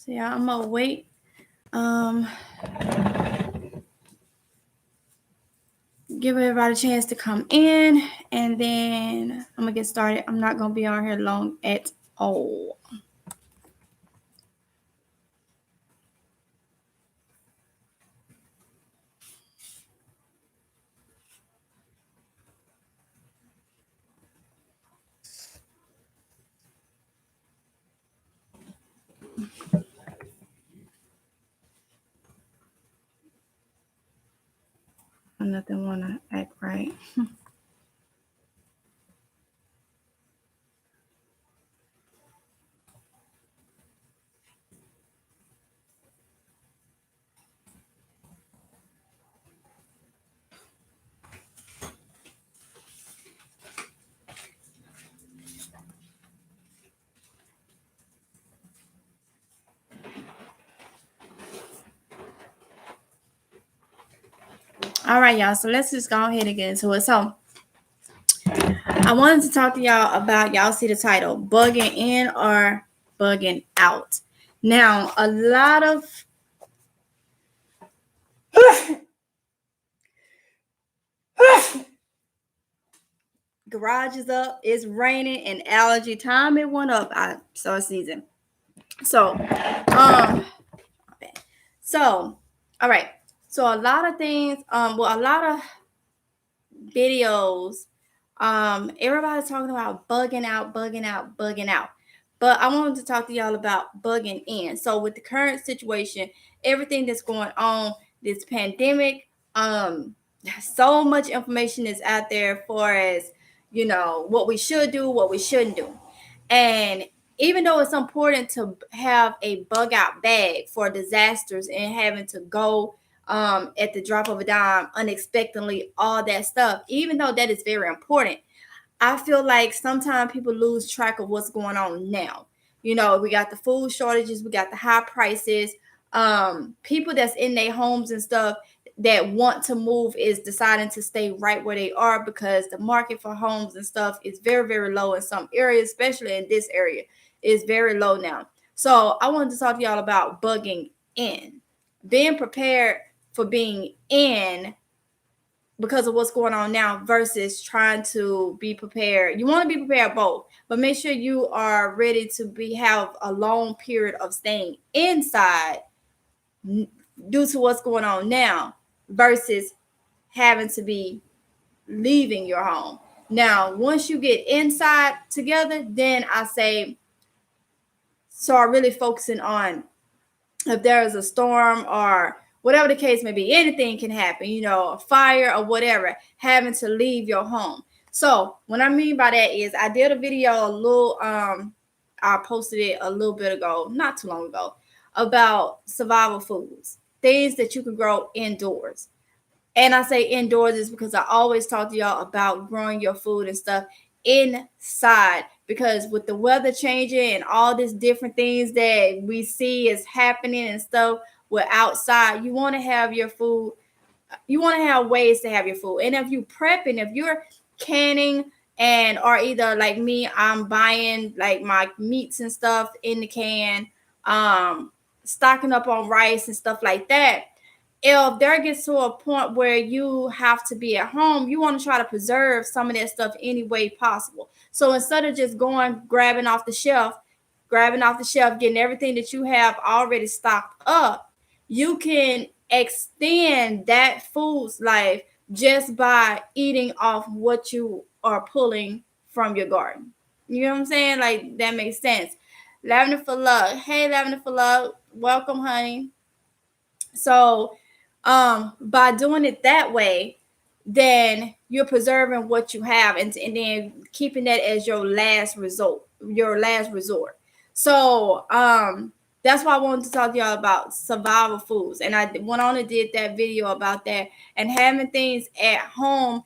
So yeah, I'm gonna wait. Give everybody a chance to come in, and then I'm gonna get started. I'm not gonna be on here long at all. Nothing wanna act right. All right, y'all. So let's just go ahead and get into it. So I wanted to talk to y'all about, y'all see the title, bugging in or bugging out. Now, a lot of garage is up, it's raining, and allergy time it went up. I saw season. So, all right. So a lot of things, a lot of videos, everybody's talking about bugging out, bugging out, bugging out. But I wanted to talk to y'all about bugging in. So with the current situation, everything that's going on, this pandemic, so much information is out there for as, what we should do, what we shouldn't do. And even though it's important to have a bug out bag for disasters and having to go at the drop of a dime unexpectedly, all that stuff, even though that is very important, I feel like sometimes people lose track of what's going on now. We got the food shortages, we got the high prices, people that's in their homes and stuff that want to move is deciding to stay right where they are because the market for homes and stuff is very, very low in some areas, especially in this area, is very low now. So I wanted to talk to y'all about bugging in, being prepared for being in because of what's going on now versus trying to be prepared. You want to be prepared both, but make sure you are ready to have a long period of staying inside due to what's going on now versus having to be leaving your home. Now, once you get inside together, then I say start really focusing on if there is a storm or whatever the case may be, anything can happen, a fire or whatever, having to leave your home. So what I mean by that is I did a video I posted it a little bit ago, not too long ago, about survival foods, things that you can grow indoors. And I say indoors is because I always talk to y'all about growing your food and stuff inside, because with the weather changing and all these different things that we see is happening and stuff with outside, you want to have your food. You want to have ways to have your food. And if you prepping, if you're canning and or either like me, I'm buying like my meats and stuff in the can, stocking up on rice and stuff like that. If there gets to a point where you have to be at home, you want to try to preserve some of that stuff any way possible. So instead of just grabbing off the shelf, getting everything that you have already stocked up, you can extend that food's life just by eating off what you are pulling from your garden. You know what I'm saying? Like, that makes sense. Lavender for Love. Hey, Lavender for Love. Welcome, honey. So by doing it that way, then you're preserving what you have and then keeping that as your last resort. So that's why I wanted to talk to y'all about survival foods. And I went on and did that video about that, and having things at home,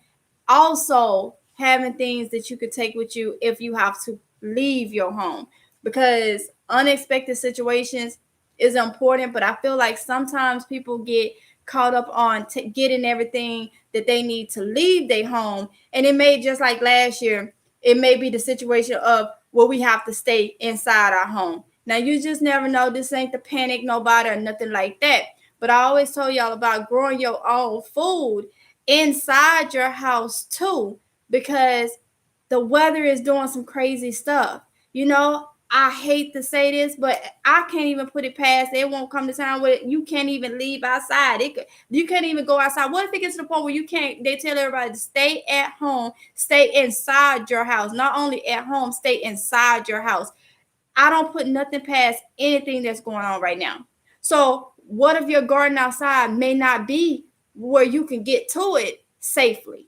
also having things that you could take with you if you have to leave your home, because unexpected situations is important. But I feel like sometimes people get caught up on getting everything that they need to leave their home, and it may, just like last year, it may be the situation of where we have to stay inside our home, Now you just never know. This ain't to panic nobody or nothing like that. But I always told y'all about growing your own food inside your house too, because the weather is doing some crazy stuff. You know, I hate to say this, but I can't even put it past. It won't come to time where you can't even leave outside. You can't even go outside. What if it gets to the point where you can't? They tell everybody to stay at home, stay inside your house. Not only at home, stay inside your house. I don't put nothing past anything that's going on right now. So, what if your garden outside may not be where you can get to it safely?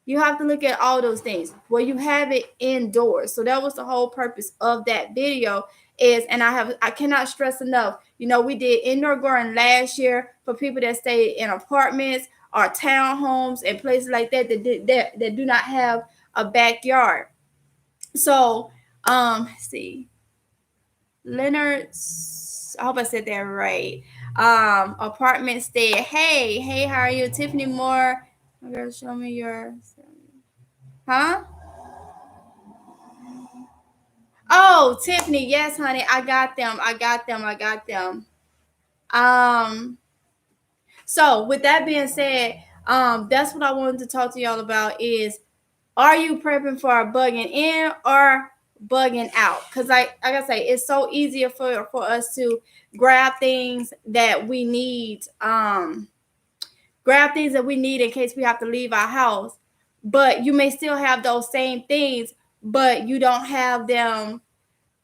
You have to look at all those things where you have it indoors. So that was the whole purpose of that video is, and I cannot stress enough. You know, we did indoor garden last year for people that stay in apartments or townhomes and places like that that do not have a backyard. So, see. Leonard's, I hope I said that right. Apartment stay. Hey, how are you? Tiffany Moore. Girl, show me your, huh? Oh, Tiffany, yes, honey. I got them. Um, so with that being said, that's what I wanted to talk to y'all about is, are you prepping for a bugging in or bugging out? Because like I say, it's so easier for us to grab things that we need, grab things that we need in case we have to leave our house. But you may still have those same things, but you don't have them.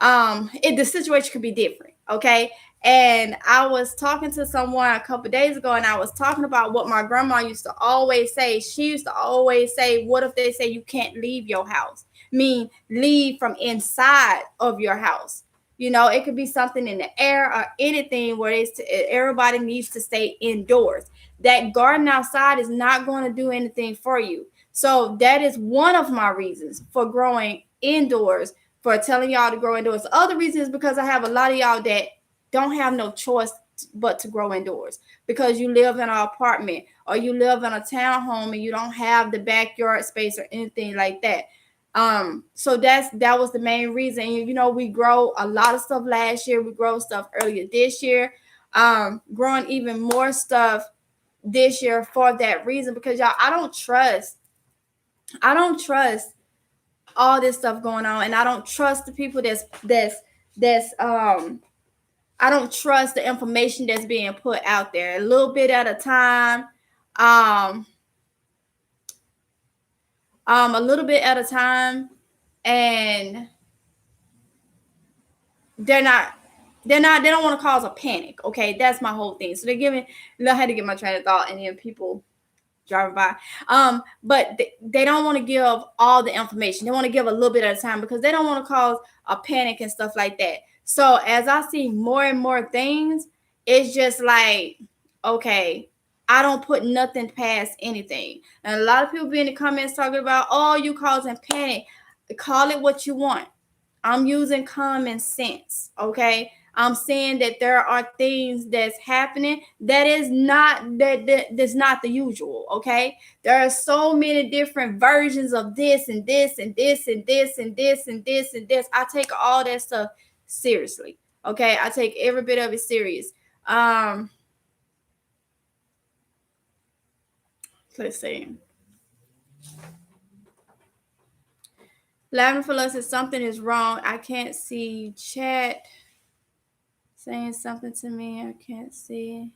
The situation could be different. Okay. And I was talking to someone a couple days ago, and I was talking about what my grandma used to always say. She used to always say, what if they say you can't leave your house? Mean leave from inside of your house. You know, it could be something in the air or anything where everybody needs to stay indoors. That garden outside is not going to do anything for you. So that is one of my reasons for growing indoors, for telling y'all to grow indoors. The other reason is because I have a lot of y'all that don't have no choice but to grow indoors because you live in an apartment or you live in a townhome and you don't have the backyard space or anything like that. So that was the main reason. You know, we grow a lot of stuff last year. We grow stuff earlier this year. Growing even more stuff this year for that reason, because y'all, I don't trust all this stuff going on, and I don't trust the people that's I don't trust the information that's being put out there. A little bit at a time, um a little bit at a time, and they're not they don't want to cause a panic. Okay, that's my whole thing. So they're giving, I had to get my train of thought, and then people driving by. But they don't want to give all the information. They want to give a little bit at a time because they don't want to cause a panic and stuff like that. So as I see more and more things, it's just like, okay, I don't put nothing past anything. And a lot of people be in the comments talking about, oh, you causing panic. Call it what you want. I'm using common sense, okay? I'm saying that there are things that's happening that is not that's not the usual, okay? There are so many different versions of this and this and this and this and this and this and this. I take all that stuff seriously, okay? I take every bit of it serious. Let's see. Lavender for Lux says something is wrong. I can't see chat saying something to me. I can't see.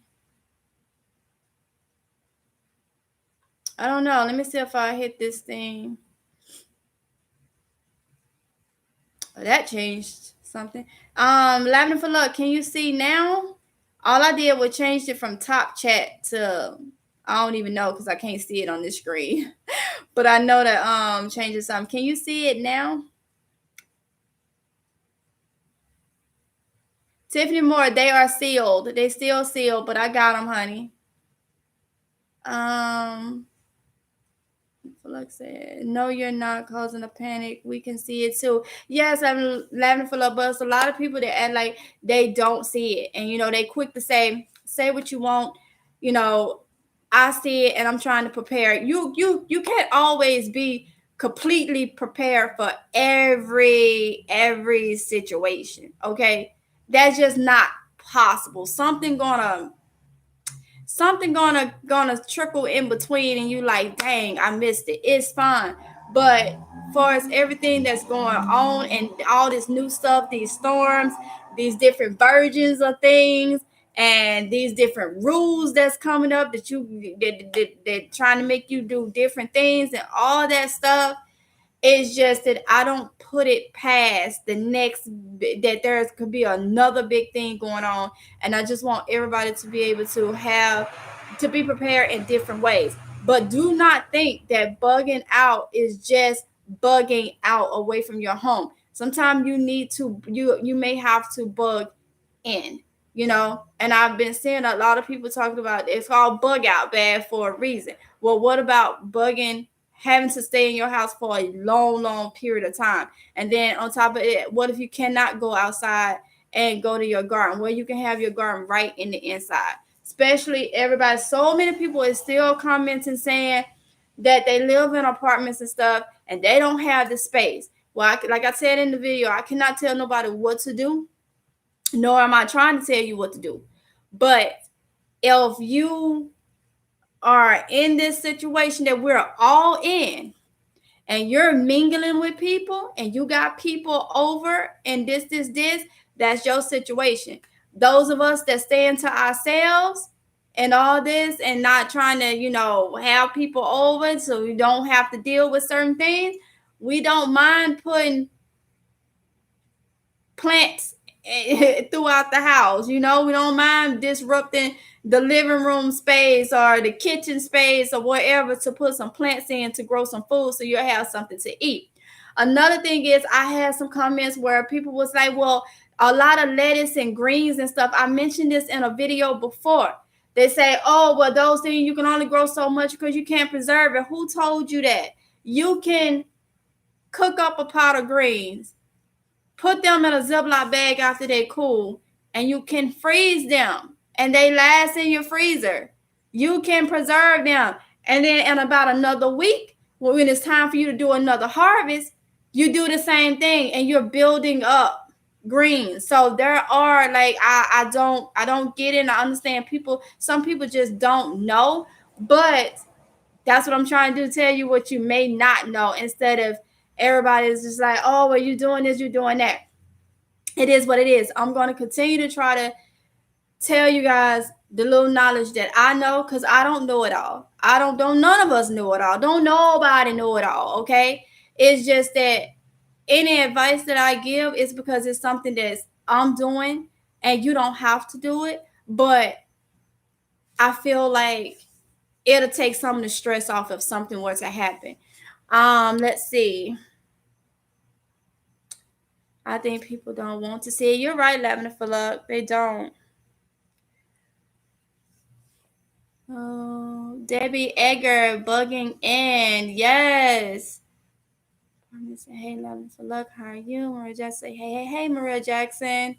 I don't know. Let me see if I hit this thing. Oh, that changed something. Lavender for Luck, can you see now? All I did was change it from top chat to, I don't even know because I can't see it on this screen. But I know that changes something. Can you see it now? Tiffany Moore, they are sealed. They still sealed, but I got them, honey. Like said, no, you're not causing a panic. We can see it too. Yes, I'm laughing for love, but a lot of people that act like they don't see it, and you know they quick to say what you want. You know, I see it, and I'm trying to prepare. You can't always be completely prepared for every situation. Okay, That's just not possible. Something gonna trickle in between, and you like, dang, I missed it. It's fine. But far as everything that's going on and all this new stuff, these storms, these different versions of things, and these different rules that's coming up that trying to make you do different things and all that stuff. It's just that I don't put it past the next, that there could be another big thing going on, and I just want everybody to be able to be prepared in different ways. But do not think that bugging out is just bugging out away from your home. Sometimes you may have to bug in, and I've been seeing a lot of people talking about it's called bug out bad for a reason. Well, what about bugging, having to stay in your house for a long period of time? And then on top of it, what if you cannot go outside and go to your garden, where you can have your garden right in the inside? Especially everybody, so many people is still commenting saying that they live in apartments and stuff and they don't have the space. Well, like I said in the video, I cannot tell nobody what to do, nor am I trying to tell you what to do. But if you are in this situation that we're all in, and you're mingling with people and you got people over and this, that's your situation. Those of us that stand to ourselves and all this and not trying to, have people over so we don't have to deal with certain things, we don't mind putting plants throughout the house. We don't mind disrupting the living room space or the kitchen space or whatever to put some plants in to grow some food so you'll have something to eat. Another thing is, I had some comments where people was like, well, a lot of lettuce and greens and stuff. I mentioned this in a video before. They say, oh, well, those things you can only grow so much because you can't preserve it. Who told you that? You can cook up a pot of greens, put them in a Ziploc bag after they cool, and you can freeze them, and they last in your freezer. You can preserve them, and then in about another week, when it's time for you to do another harvest, you do the same thing, and you're building up greens. So there are, like, I don't get it. And I understand some people just don't know, but that's what I'm trying to do, tell you what you may not know, instead of everybody's just like, oh, well, you're doing this, you're doing that. It is what it is. I'm going to continue to try to tell you guys the little knowledge that I know, because I don't know it all. Don't none of us know it all. Don't nobody know it all. Okay. It's just that any advice that I give is because it's something that I'm doing and you don't have to do it. But I feel like it'll take some of the stress off if something were to happen. Let's see. I think people don't want to see it. You're right, Lavender for Luck. They don't. Oh, Debbie Egger bugging in. Yes. I'm gonna say, hey, Lavender for Luck. How are you? Maria Jackson say, hey, Maria Jackson.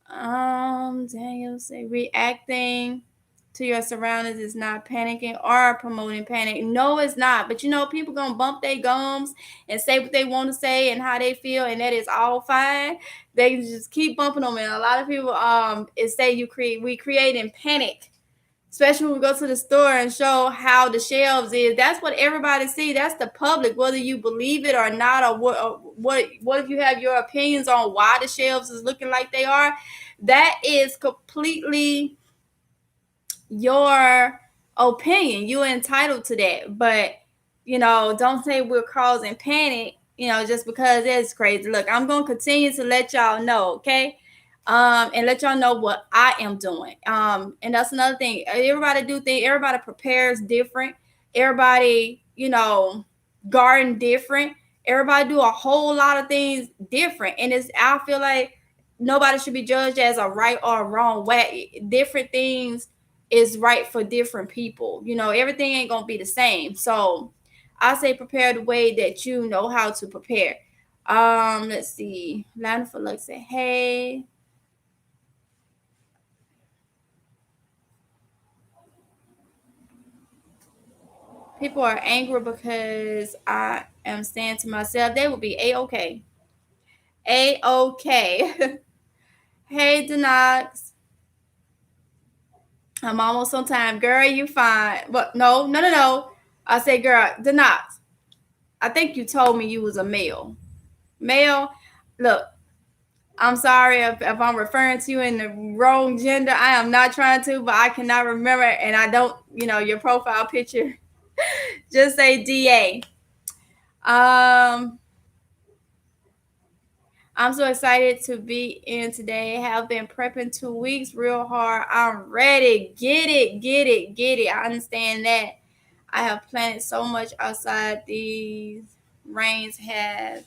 Daniel say, reacting to your surroundings is not panicking or promoting panic. No, it's not. But people gonna bump their gums and say what they want to say and how they feel, and that is all fine. They just keep bumping them. And a lot of people say we create in panic, especially when we go to the store and show how the shelves is. That's what everybody see. That's the public, whether you believe it or not, or what if you have your opinions on why the shelves is looking like they are. That is completely your opinion. You're entitled to that. But don't say we're causing panic, just because it's crazy. Look, I'm going to continue to let y'all know, okay? And let y'all know what I am doing. And that's another thing. Everybody prepares different. Everybody, garden different. Everybody do a whole lot of things different. And I feel like nobody should be judged as a right or a wrong way. Different things is right for different people. Everything ain't gonna be the same. So I say prepare the way that you know how to prepare. Let's see. Lana for Luck said, hey. People are angry because I am saying to myself, they will be A-okay. A-okay. Hey, Denox. I'm almost on time. Girl, you fine. But no, no, no, no. I say, girl, Denox. I think you told me you was a male. Male, look, I'm sorry if I'm referring to you in the wrong gender. I am not trying to, but I cannot remember. And I don't, your profile picture. Just say DA. Um, I'm so excited to be in today. Have been prepping 2 weeks real hard. I'm ready. Get it, get it, get it. I understand that. I have planted so much outside. These rains have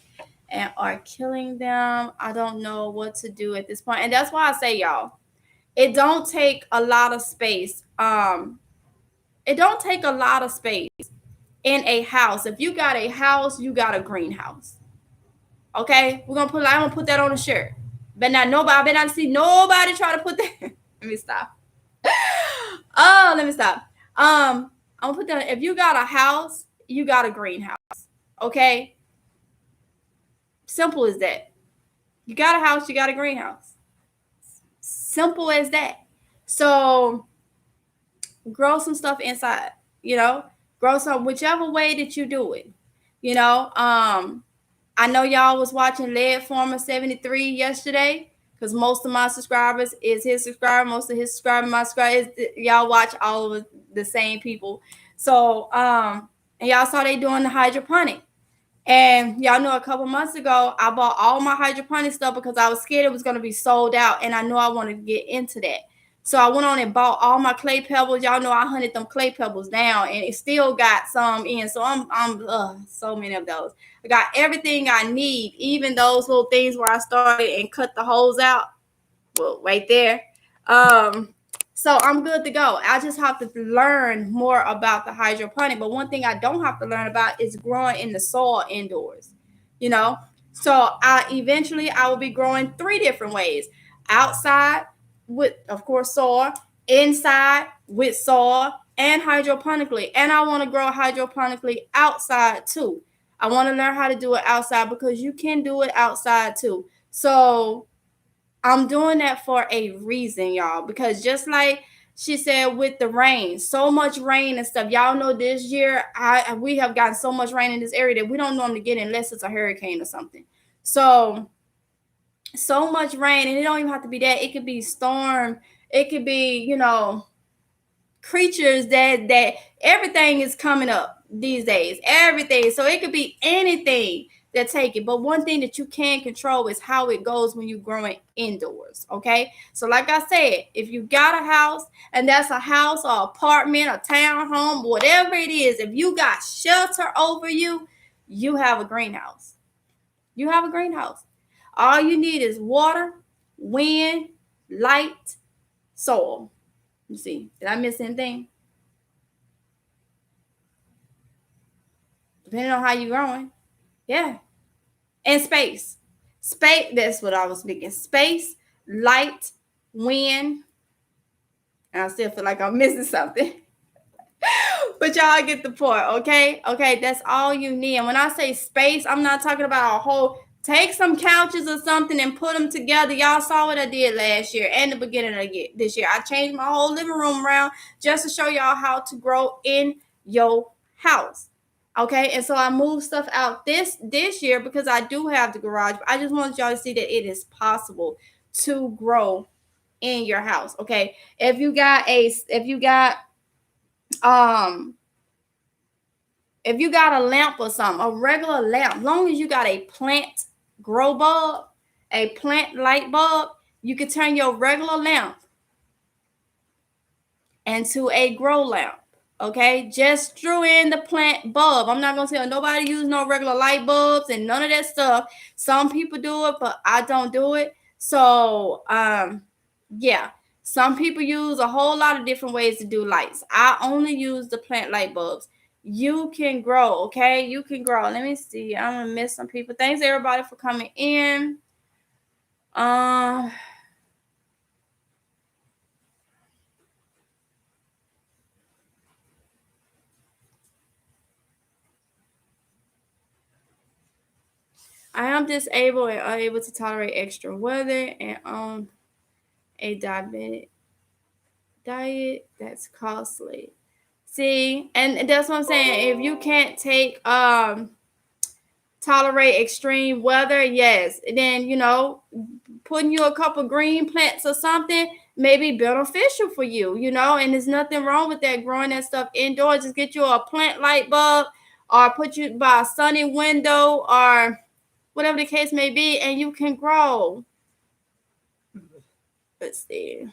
and are killing them. I don't know what to do at this point. And that's why I say, y'all, it don't take a lot of space. It don't take a lot of space in a house. If you got a house, you got a greenhouse. Okay, I'm gonna put that on a shirt. But not nobody. I bet not see nobody try to put that. Let me stop. Oh, let me stop. I'm gonna put that. If you got a house, you got a greenhouse. Okay, simple as that. You got a house, you got a greenhouse. Simple as that. So grow some stuff inside. Grow some whichever way that you do it. I know y'all was watching Lead Farmer 73 yesterday because most of my subscribers is his subscriber. Most of his subscribers, my subscribers, y'all watch all of the same people. So, and y'all saw they doing the hydroponic. And y'all know a couple months ago, I bought all my hydroponic stuff because I was scared it was going to be sold out. And I knew I wanted to get into that. So I went on and bought all my clay pebbles. Y'all know I hunted them clay pebbles down and it still got some in. So I'm so many of those. I got everything I need, even those little things where I started and cut the holes out. Well, right there. So I'm good to go. I just have to learn more about the hydroponic. But one thing I don't have to learn about is growing in the soil indoors. You know, so I will be growing 3 different ways: outside with, of course, soil, inside with soil, and hydroponically. And I want to grow hydroponically outside too. I want to learn how to do it outside because you can do it outside too. So I'm doing that for a reason, y'all, because just like she said with the rain, so much rain and stuff. Y'all know this year we have gotten so much rain in this area that we don't normally get unless it's a hurricane or something. So much rain, and it don't even have to be that. It could be storm. It could be, creatures that everything is coming up these days. Everything. So it could be anything that take it. But one thing that you can control is how it goes when you're growing indoors. Okay. So like I said, if you got a house and that's a house or apartment or townhome, whatever it is, if you got shelter over you, you have a greenhouse. You have a greenhouse. All you need is water, wind, light, soil. You see, did I miss anything? Depending on how you're growing. Yeah. And space. Space, that's what I was speaking. Space, light, wind. And I still feel like I'm missing something. But y'all get the point, okay? Okay, that's all you need. And when I say space, I'm not talking about a whole. Take some couches or something and put them together. Y'all saw what I did last year and the beginning of this year. I changed my whole living room around just to show y'all how to grow in your house. Okay, and so I moved stuff out this year because I do have the garage. But I just wanted y'all to see that it is possible to grow in your house. Okay, if you got um if you got a lamp or something, a regular lamp, long as you got a plant grow bulb, a plant light bulb, you can turn your regular lamp into a grow lamp. Okay, just drew in the plant bulb. I'm not gonna tell nobody use no regular light bulbs and none of that stuff. Some people do it, but I don't do it. So yeah, some people use a whole lot of different ways to do lights. I only use the plant light bulbs. You can grow, okay? You can grow. Let me see. I'm gonna miss some people. Thanks everybody for coming in. I am disabled and unable to tolerate extreme weather and a diabetic diet that's costly. See, and that's what I'm saying. If you can't tolerate extreme weather, yes, then putting you a couple green plants or something may be beneficial for you, and there's nothing wrong with that, growing that stuff indoors. Just get you a plant light bulb or put you by a sunny window or whatever the case may be, and you can grow. Let's see.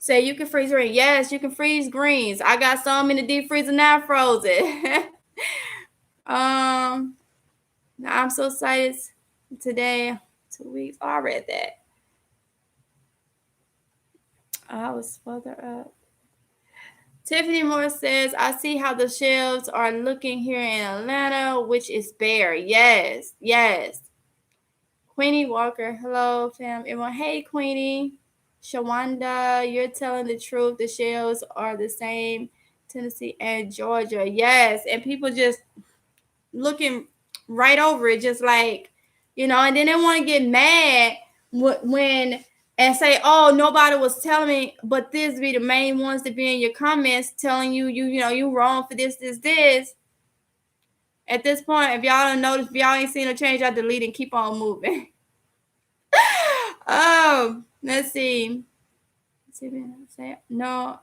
Say you can freeze green. Yes, you can freeze greens. I got some in the deep freezer now, frozen. I'm so excited today. 2 weeks. Oh, I read that. I was further up. Tiffany Moore says, I see how the shelves are looking here in Atlanta, which is bare. Yes, yes. Queenie Walker, hello, fam. Everyone, hey, Queenie. Shawanda, you're telling the truth. The shelves are the same, Tennessee and Georgia. Yes, and people just looking right over it, just like, and then they want to get mad when and say, oh, nobody was telling me, but this be the main ones that be in your comments telling you, you wrong for this. At this point, if y'all don't notice, if y'all ain't seen a change, I delete and keep on moving. Let's see. No,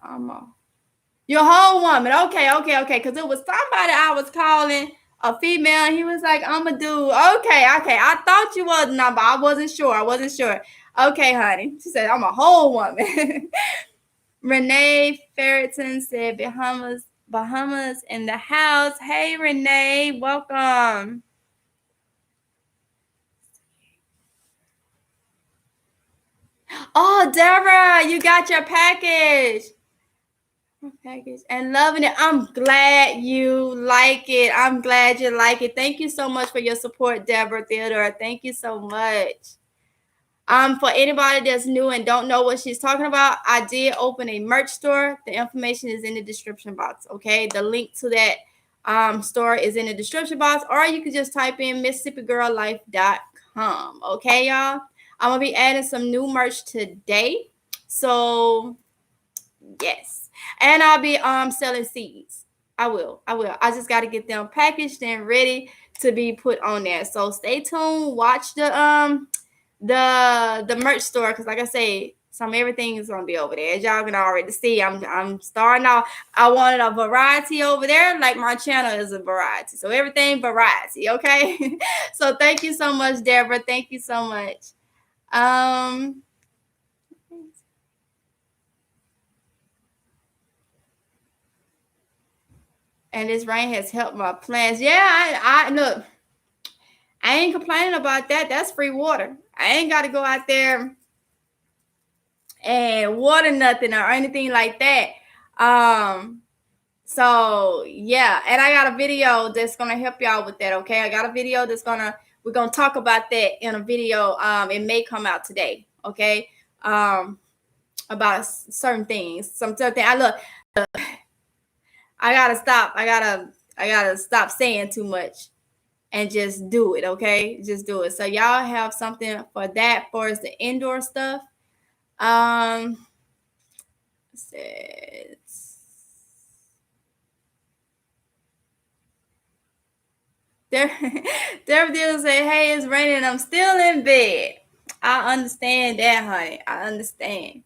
your whole woman. Okay. Because it was somebody I was calling a female, and he was like, I'm a dude. Okay. I thought you was not, but I wasn't sure. Okay, honey. She said, I'm a whole woman. Renee Ferreton said, Bahamas in the house. Hey, Renee. Welcome. Oh, Deborah, you got your package. And loving it. I'm glad you like it. I'm glad you like it. Thank you so much for your support, Deborah Theodore. Thank you so much. For anybody that's new and don't know what she's talking about, I did open a merch store. The information is in the description box. Okay, the link to that store is in the description box, or you can just type in MississippiGirlLife.com. Okay, y'all. I'm gonna be adding some new merch today. So yes, and I'll be selling seeds. I will. I just got to get them packaged and ready to be put on there. So stay tuned. Watch the merch store, because like I say, everything is gonna be over there. As y'all can already see, I'm starting off. I wanted a variety over there, like my channel is a variety. So everything variety, okay? So thank you so much, Deborah. Thank you so much. And this rain has helped my plants. Yeah, I look. I ain't complaining about that. That's free water. I ain't got to go out there and water nothing or anything like that. So yeah, and I got a video that's gonna help y'all with that. Okay, I got a video we're gonna talk about that in a video. It may come out today. Okay, about certain things. I gotta stop. I gotta stop saying too much and just do it. Okay, just do it. So y'all have something for that for the indoor stuff. Their deal say, hey, it's raining. I'm still in bed. I understand that, honey. I understand.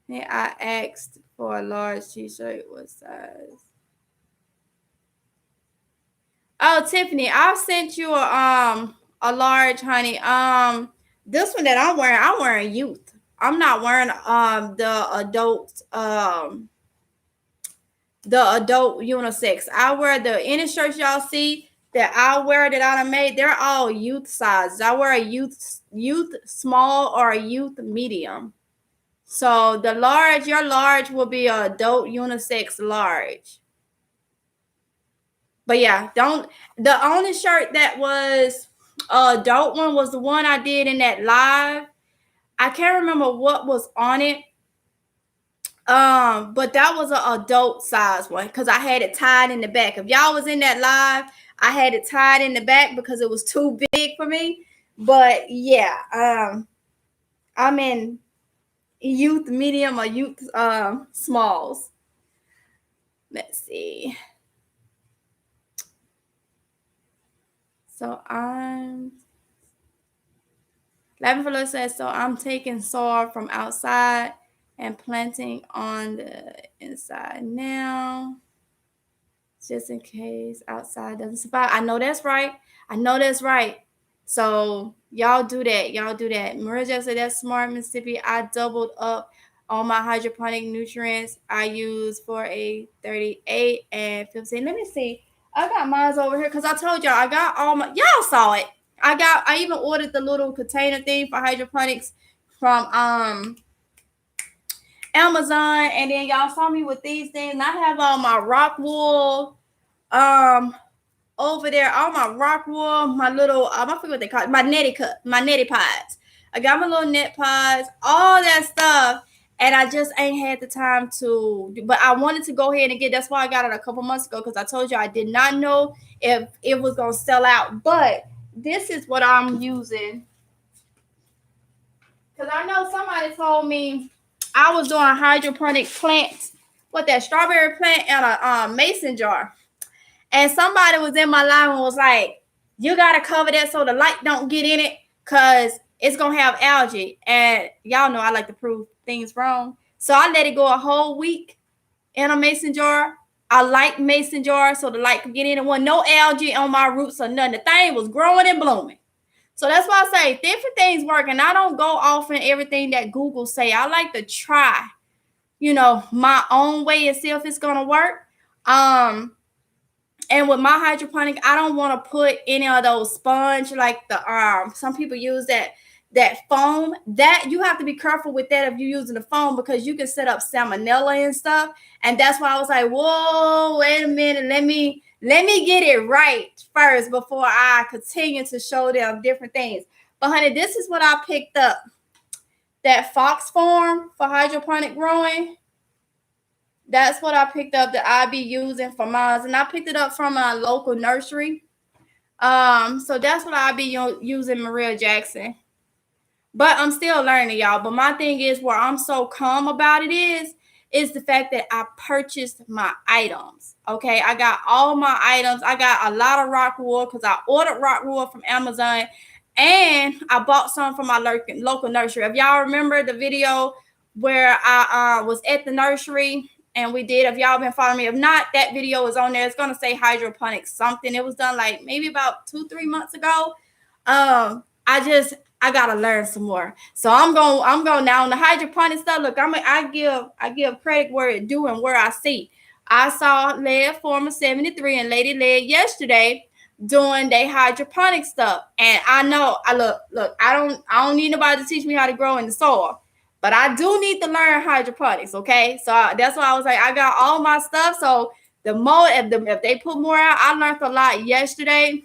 Yeah, I asked for a large t-shirt. What size? Oh, Tiffany, I sent you a large, honey. This one that I'm wearing youth. I'm not wearing the adult unisex. I wear the inner shirts y'all see that I wear that I done made. They're all youth sizes. I wear a youth small or a youth medium. So the large, your large will be a adult unisex large. But yeah, the only shirt that was adult one was the one I did in that live. I can't remember what was on it. But that was an adult size one because I had it tied in the back. If y'all was in that live, I had it tied in the back because it was too big for me. But yeah, I'm in youth medium or youth smalls. Let's see. So I'm Lavender says, so I'm taking soil from outside and planting on the inside now, just in case outside doesn't survive. I know that's right. I know that's right. So y'all do that. Y'all do that. Maria just said that's smart, Mississippi. I doubled up on my hydroponic nutrients I use for a 38 and 15. Let me see. I got mine over here because I told y'all I got all my, y'all saw it. I even ordered the little container thing for hydroponics from Amazon, and then y'all saw me with these things. And I have all my rock wool over there, all my rock wool, my little I forget what they call it, my neti pods. I got my little net pods, all that stuff, and I just ain't had the time to. But I wanted to go ahead and get. That's why I got it a couple months ago because I told you I did not know if it was gonna sell out. But this is what I'm using because I know somebody told me I was doing hydroponic plants, what that strawberry plant in a mason jar. And somebody was in my live and was like, you got to cover that so the light don't get in it because it's going to have algae. And y'all know I like to prove things wrong. So I let it go a whole week in a mason jar. I light mason jar so the light could get in. It wasn't no algae on my roots or nothing. The thing was growing and blooming. So that's why I say different things work. And I don't go off in everything that Google say. I like to try, my own way and see if it's going to work. And with my hydroponic, I don't want to put any of those sponge like the some people use that foam. That you have to be careful with that if you're using the foam because you can set up salmonella and stuff. And that's why I was like, whoa, wait a minute, let me get it right first before I continue to show them different things. But honey, this is what I picked up. That Fox form for hydroponic growing. That's what I picked up that I be using for mine. And I picked it up from a local nursery. So that's what I be using, Maria Jackson. But I'm still learning, y'all. But my thing is where I'm so calm about it is the fact that I purchased my items. Okay, I got all my items. I got a lot of rock wool because I ordered rock wool from Amazon. And I bought some from my local nursery. If y'all remember the video where I was at the nursery and we did, if y'all been following me, if not, that video is on there. It's gonna say hydroponics something. It was done like maybe about 2-3 months ago. I gotta learn some more. So I'm going now on the hydroponic stuff. Look, I give credit where it due and where I see. I saw Lead Former 73 and Lady Lead yesterday doing their hydroponic stuff. And I know I don't need nobody to teach me how to grow in the soil. But I do need to learn hydroponics, okay? So that's why I was like, I got all my stuff. So the more, if they put more out, I learned a lot yesterday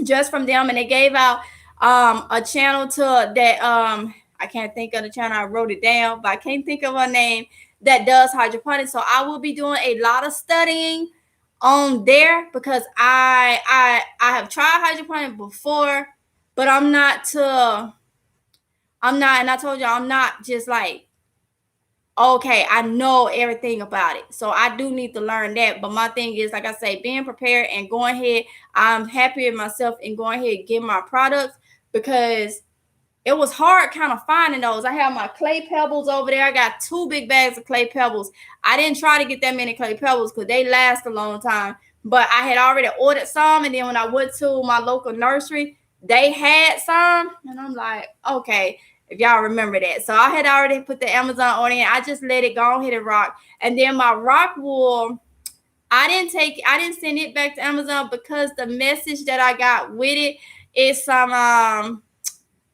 just from them. And they gave out a channel to that. I can't think of the channel. I wrote it down, but I can't think of her name that does hydroponics. So I will be doing a lot of studying on there because I have tried hydroponics before, but I'm not, and I told you I'm not just like, okay, I know everything about it. So I do need to learn that. But my thing is, like I say, being prepared and going ahead. I'm happy with myself and going ahead and getting my products because it was hard kind of finding those. I have my clay pebbles over there. I got 2 big bags of clay pebbles. I didn't try to get that many clay pebbles because they last a long time. But I had already ordered some. And then when I went to my local nursery, they had some. And I'm like, okay, if y'all remember that. So I had already put the Amazon order in. I just let it go ahead and rock. And then my rock wool, I didn't send it back to Amazon because the message that I got with it is some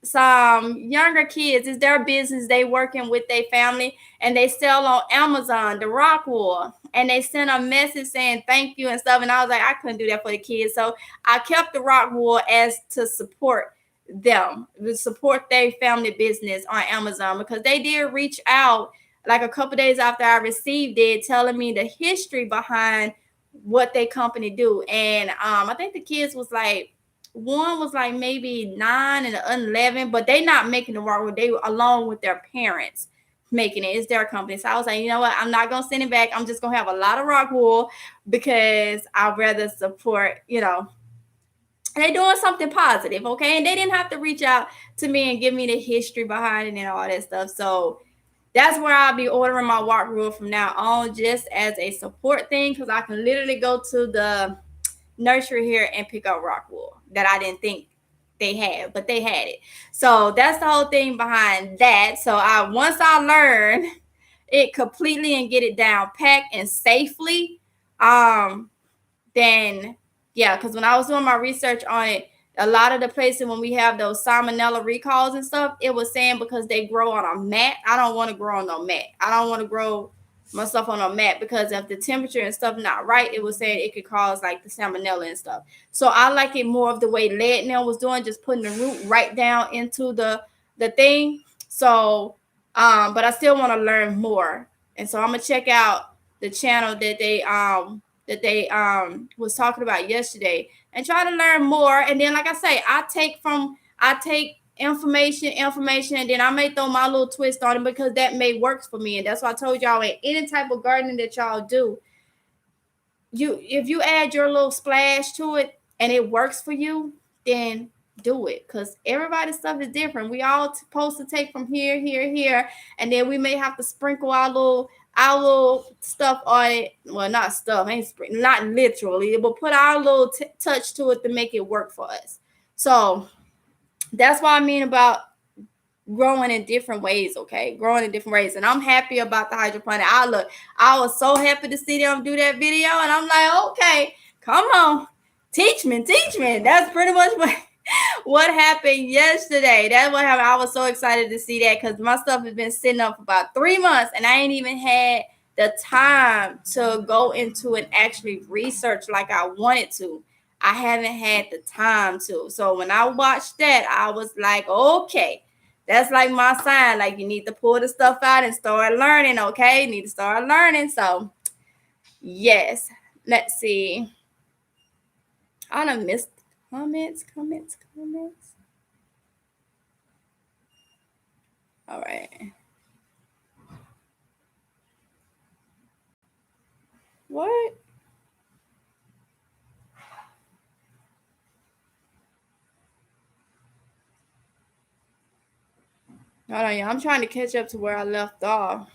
younger kids. It's their business. They working with their family and they sell on Amazon the rock wool. And they sent a message saying thank you and stuff. And I was like, I couldn't do that for the kids. So I kept the rock wool as to support them, to support their family business on Amazon because they did reach out like a couple days after I received it, telling me the history behind what their company do. And I think the kids was like one was like maybe 9 and 11, but they not making the rock wool. They along with their parents making it. It's their company. So I was like, you know what? I'm not gonna send it back. I'm just gonna have a lot of rock wool because I'd rather support, they're doing something positive, okay? And they didn't have to reach out to me and give me the history behind it and all that stuff. So that's where I'll be ordering my rock wool from now on, just as a support thing, because I can literally go to the nursery here and pick up rock wool that I didn't think they had, but they had it. So that's the whole thing behind that. So once I learn it completely and get it down packed and safely, then yeah, because when I was doing my research on it, a lot of the places when we have those salmonella recalls and stuff, it was saying because they grow on a mat. I don't want to grow on no mat. I don't want to grow my stuff on a mat because if the temperature and stuff not right, it was saying it could cause like the salmonella and stuff. So I like it more of the way Lead Nail was doing, just putting the root right down into the thing. So but I still want to learn more. And so I'm gonna check out the channel that they was talking about yesterday and try to learn more. And then like I say, I take information, and then I may throw my little twist on it because that may works for me. And that's why I told y'all, in any type of gardening that y'all do, if you add your little splash to it and it works for you, then do it, because everybody's stuff is different. We all supposed to take from here, and then we may have to sprinkle our little stuff on it. Well, not stuff, not literally, but put our little touch to it to make it work for us. So that's what I mean about growing in different ways, okay? Growing in different ways. And I'm happy about the hydroponic. I was so happy to see them do that video, and I'm like, okay, come on, teach me. That's pretty much what happened yesterday. That's what happened. I was so excited to see that because my stuff has been sitting up for about 3 months, and I ain't even had the time to go into and actually research like I wanted to. I haven't had the time to. So when I watched that, I was like, okay, that's like my sign. Like, you need to pull the stuff out and start learning, okay? You need to start learning. So, yes. Let's see. I done missed comments. All right. What? Hold on, y'all. I'm trying to catch up to where I left off.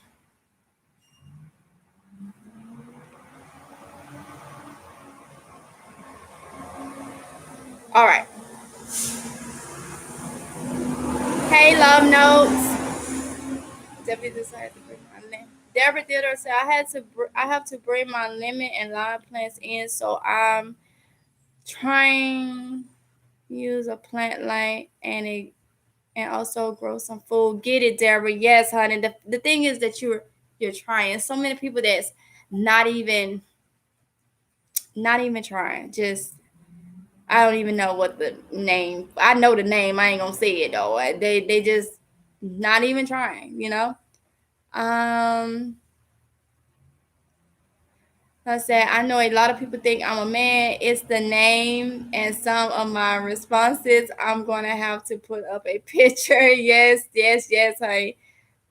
All right. Hey, love notes. Debbie decided to bring my limit. Deborah did her say I have to bring my lemon and lime plants in, so I'm trying to use a plant light and also grow some food. Get it, Deborah? Yes, honey. The thing is that you're trying. So many people that's not even trying. Just I don't even know what the name. I know the name. I ain't gonna say it though. They just not even trying. I said, I know a lot of people think I'm a man. It's the name and some of my responses. I'm going to have to put up a picture. Yes, honey.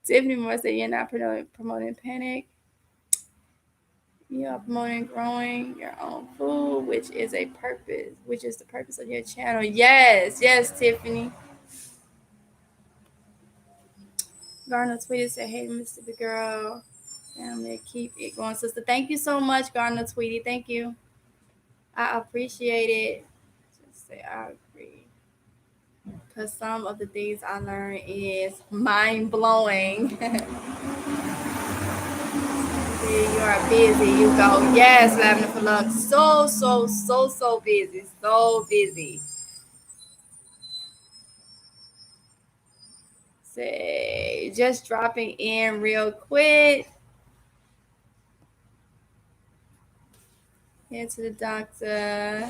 Tiffany Moore said, you're not promoting panic. You are promoting growing your own food, which is the purpose of your channel. Yes, Tiffany. Garner tweeted, said, hey, Mississippi girl. Family, keep it going, sister. Thank you so much, Garner Tweety. Thank you. I appreciate it. Just say I agree. Because some of the things I learned is mind blowing. You are busy. You go. Yes, Lavender for Luck. So busy. So busy. Say, just dropping in real quick. Head to the doctor.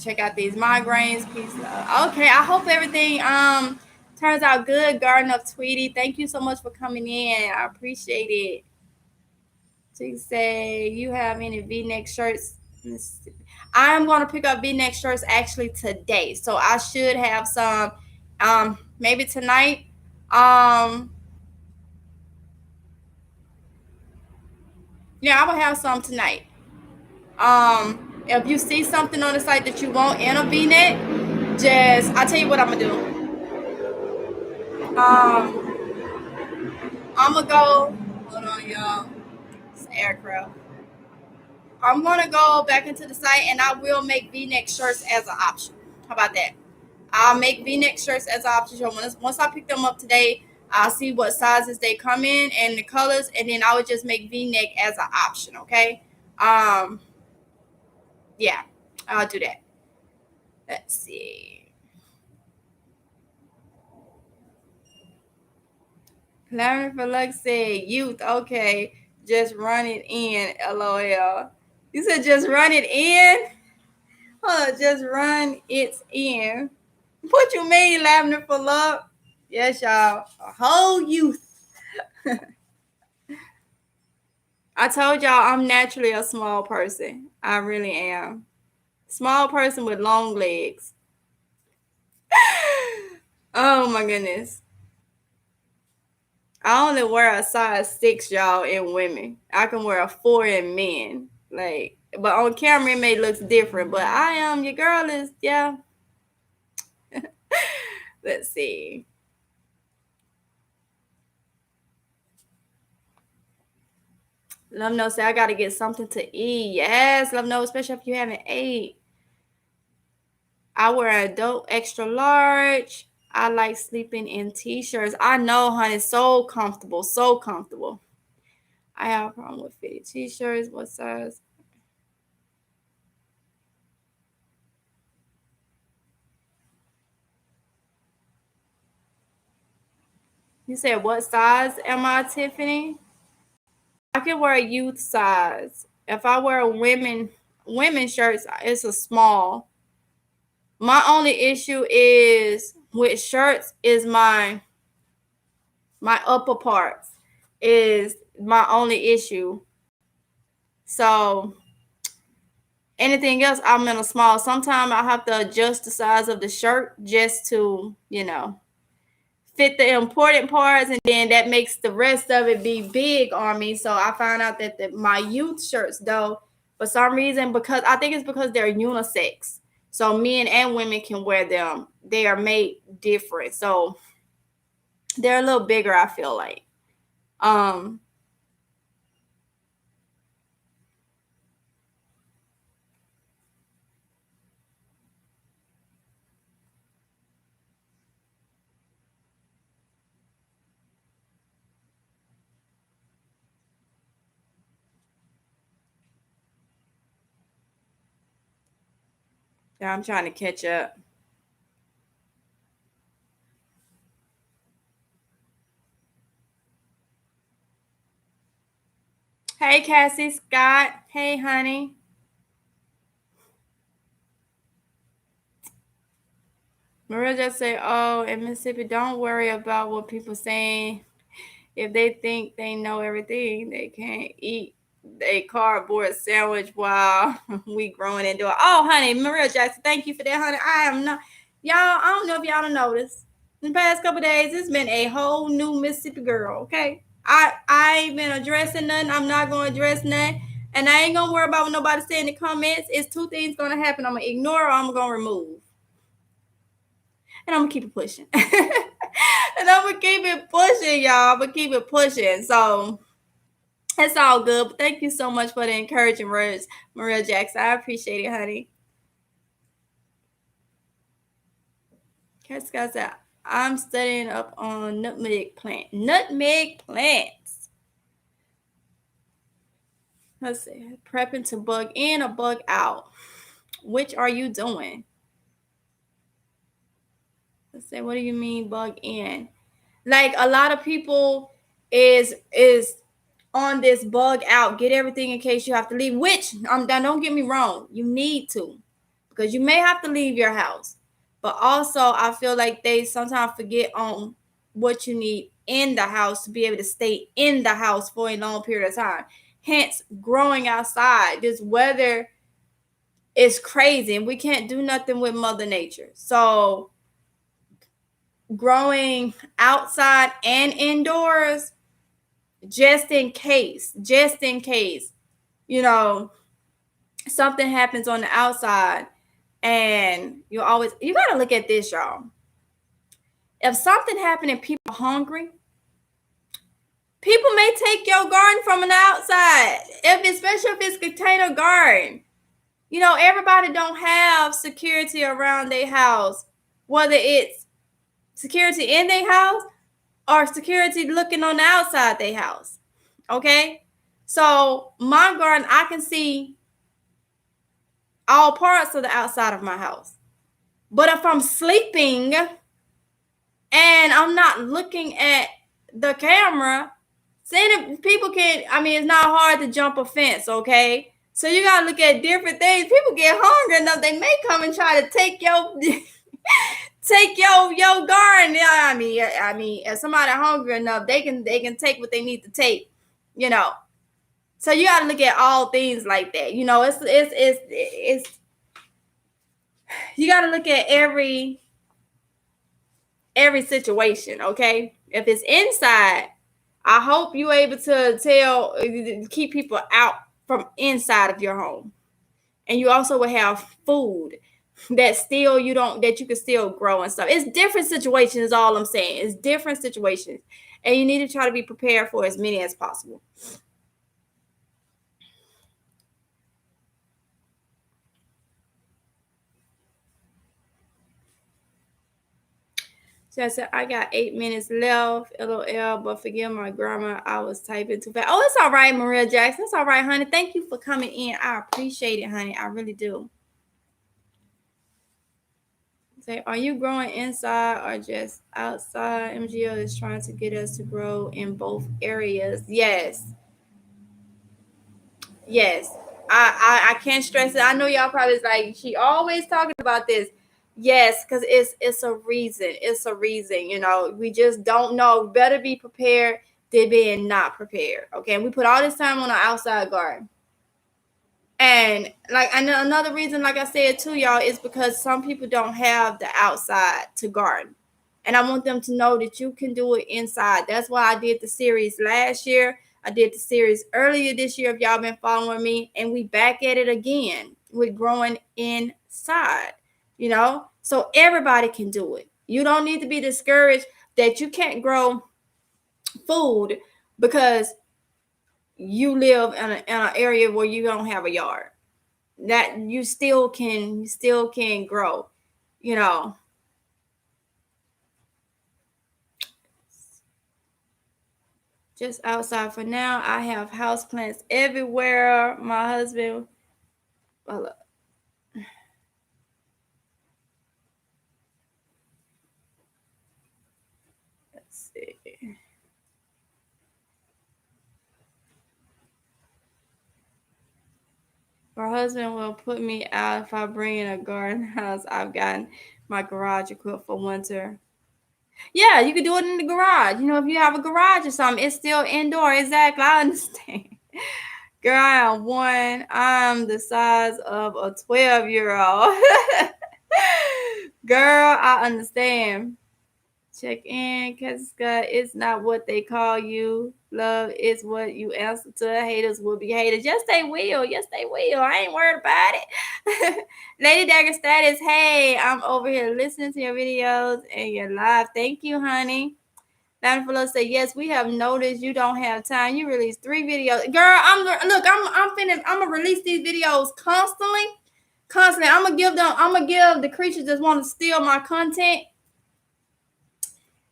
Check out these migraines. Peace, love. Okay, I hope everything turns out good. Garden of Tweety, thank you so much for coming in. I appreciate it. To say you have any V-neck shirts. I am going to pick up V-neck shirts actually today. So I should have some maybe tonight. Yeah, I will have some tonight. If you see something on the site that you want in a V-neck, just I'll tell you what I'm gonna do. I'm gonna go. Hold on, y'all. It's aircraft. I'm gonna go back into the site and I will make V-neck shirts as an option. How about that? I'll make V-neck shirts as an option. So once I pick them up today, I'll see what sizes they come in and the colors, and then I would just make V-neck as an option. Okay. Um. Yeah, I'll do that. Let's see. Clamoring for luck said youth. Okay, just run it in. LOL. You said just run it in. Hold on, just run it in. What you mean, Lavender for love? Yes, y'all. A whole youth. I told y'all I'm naturally a small person. I really am. Small person with long legs. Oh my goodness. I only wear a size 6, y'all, in women. I can wear a 4 in men. Like, but on camera it may look different. But I am your girl is, yeah. Let's see. Love no say I gotta get something to eat. Yes, love no, especially if you haven't ate. I wear an adult extra large. I like sleeping in t-shirts. I know, honey, so comfortable, so comfortable. I have a problem with fitted t-shirts. What size? You said what size am I, Tiffany? I can wear a youth size. If I wear women shirts, it's a small. My only issue is with shirts is my upper parts is my only issue. So anything else, I'm in a small. Sometimes I have to adjust the size of the shirt just to, fit the important parts, and then that makes the rest of it be big on me. So I found out that my youth shirts, though, for some reason, because I think it's because they're unisex, so men and women can wear them. They are made different, so they're a little bigger, I feel like. um yeah, I'm trying to catch up. Hey, Cassie Scott. Hey, honey. Maria just said, oh, in Mississippi, don't worry about what people saying. If they think they know everything, they can't eat a cardboard sandwich while we growing and doing. Oh, honey, Maria Jackson, thank you for that, honey. I am not, y'all. I don't know if y'all noticed. In the past couple days, it's been a whole new Mississippi girl. Okay, I ain't been addressing nothing. I'm not gonna address nothing, and I ain't gonna worry about what nobody say in the comments. It's two things gonna happen. I'm gonna ignore or I'm gonna remove, and I'm gonna keep it pushing. And I'm gonna keep it pushing, y'all. I'm gonna keep it pushing. So it's all good. But thank you so much for the encouraging words, Maria Jackson. I appreciate it, honey. Cat Scott said, I'm studying up on nutmeg plant. Nutmeg plants. Let's see. Prepping to bug in or bug out. Which are you doing? Let's say, what do you mean bug in? Like a lot of people is on this bug out, get everything in case you have to leave, which don't get me wrong, you need to, because you may have to leave your house. But also I feel like they sometimes forget on what you need in the house to be able to stay in the house for a long period of time. Hence growing outside. This weather it's crazy, and we can't do nothing with Mother Nature. So growing outside and indoors, just in case, you know, something happens on the outside, and you gotta look at this, y'all. If something happened and people are hungry, people may take your garden from an outside, especially if it's container garden. You know, everybody don't have security around their house, whether it's security in their house or security looking on the outside their house. Okay? So my garden, I can see all parts of the outside of my house. But if I'm sleeping and I'm not looking at the camera, seeing people can, it's not hard to jump a fence, okay? So you gotta look at different things. People get hungry enough, they may come and try to take your garden. Yeah, if somebody hungry enough, they can take what they need to take, you know. So you gotta look at all things like that. You know, it's you gotta look at every situation, okay? If it's inside, I hope you're able to keep people out from inside of your home. And you also will have food that you can still grow and stuff. It's different situations, is all I'm saying. It's different situations. And you need to try to be prepared for as many as possible. So I said, I got 8 minutes left, LOL, but forgive my grammar. I was typing too fast. Oh, it's all right, Maria Jackson. It's all right, honey. Thank you for coming in. I appreciate it, honey. I really do. Say, are you growing inside or just outside? MGO is trying to get us to grow in both areas. Yes. I can't stress it. I know y'all probably is like, she always talking about this. Yes, because it's a reason. It's a reason. You know, we just don't know. Better be prepared than being not prepared. Okay. And we put all this time on our outside garden. And another reason, like I said too, y'all, is because some people don't have the outside to garden. And I want them to know that you can do it inside. That's why I did the series last year. I did the series earlier this year, if y'all been following me. And we back at it again with growing inside, you know. So everybody can do it. You don't need to be discouraged that you can't grow food because you live in an area where you don't have a yard. That you still can grow, you know. Just outside for now. I have house plants everywhere. My husband, well, let's see. My husband will put me out if I bring in a garden house. I've gotten my garage equipped for winter. Yeah, you can do it in the garage. You know, if you have a garage or something, it's still indoor. Exactly. I understand. Girl, I am one. I'm the size of a 12-year-old. Girl, I understand. Check in, Cashapp. It's not what they call you. Love is what you answer to. Haters will be haters. Yes, they will. Yes, they will. I ain't worried about it. Lady Dagger Status. Hey, I'm over here listening to your videos and your live. Thank you, honey. Love say, yes, we have noticed you don't have time. You release 3 videos. Girl, I'm gonna release these videos constantly. I'm gonna give the creatures that want to steal my content,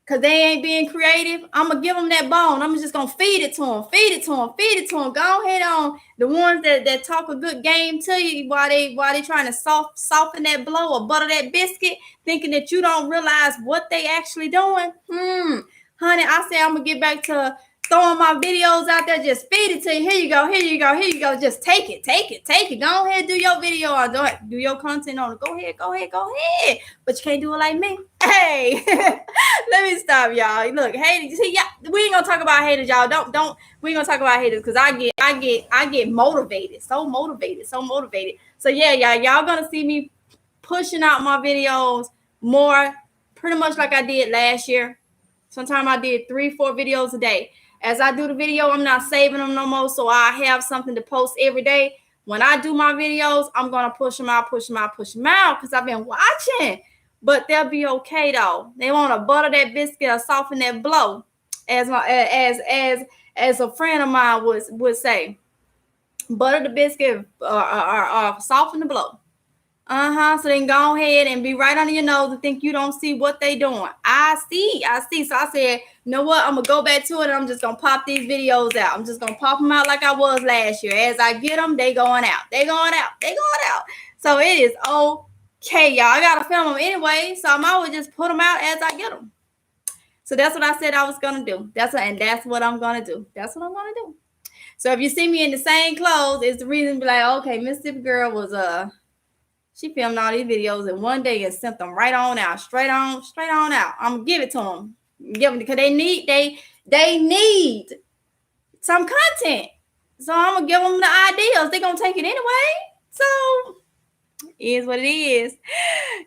because they ain't being creative. I'm going to give them that bone. I'm just going to feed it to them. Go ahead on. The ones that talk a good game to you while they trying to soften that blow or butter that biscuit, thinking that you don't realize what they actually doing. Honey, I say I'm going to get back throwing my videos out there, just feed it to you. Here you go, here you go, here you go. Just take it, take it, take it. Go ahead, do your video or do your content on it. Go ahead, go ahead, go ahead. But you can't do it like me. Hey, let me stop, y'all. Look, haters. See, yeah, we ain't gonna talk about haters, y'all. Don't. We ain't gonna talk about haters because I get motivated, so motivated, so motivated. So yeah, y'all gonna see me pushing out my videos more, pretty much like I did last year. Sometimes I did 3-4 videos a day. As I do the video, I'm not saving them no more, so I have something to post every day. When I do my videos, I'm gonna push them out, push them out, push them out, because I've been watching. But they'll be okay though. They want to butter that biscuit or soften that blow, as a friend of mine would say. Butter the biscuit or soften the blow. So then go ahead and be right under your nose and think you don't see what they doing. I see. So I said, you know what? I'm gonna go back to it and I'm just gonna pop these videos out. I'm just gonna pop them out like I was last year. As I get them, they going out. They going out. They going out. So it is okay, y'all. I gotta film them anyway, so I might as well just put them out as I get them. So that's what I said I was gonna do. That's what I'm gonna do. That's what I'm gonna do. So if you see me in the same clothes, it's the reason to be like, okay, Mississippi girl was she filmed all these videos in one day and sent them right on out, straight on out. I'm gonna give it to them, because they need some content. So I'm gonna give them the ideas. They're gonna take it anyway. So it is what it is.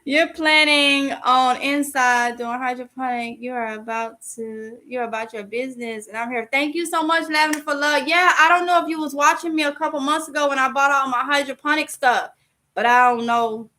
You're planning on inside doing hydroponic. You're about your business, and I'm here. Thank you so much, Lavender, for love. Yeah, I don't know if you was watching me a couple months ago when I bought all my hydroponic stuff. But I don't know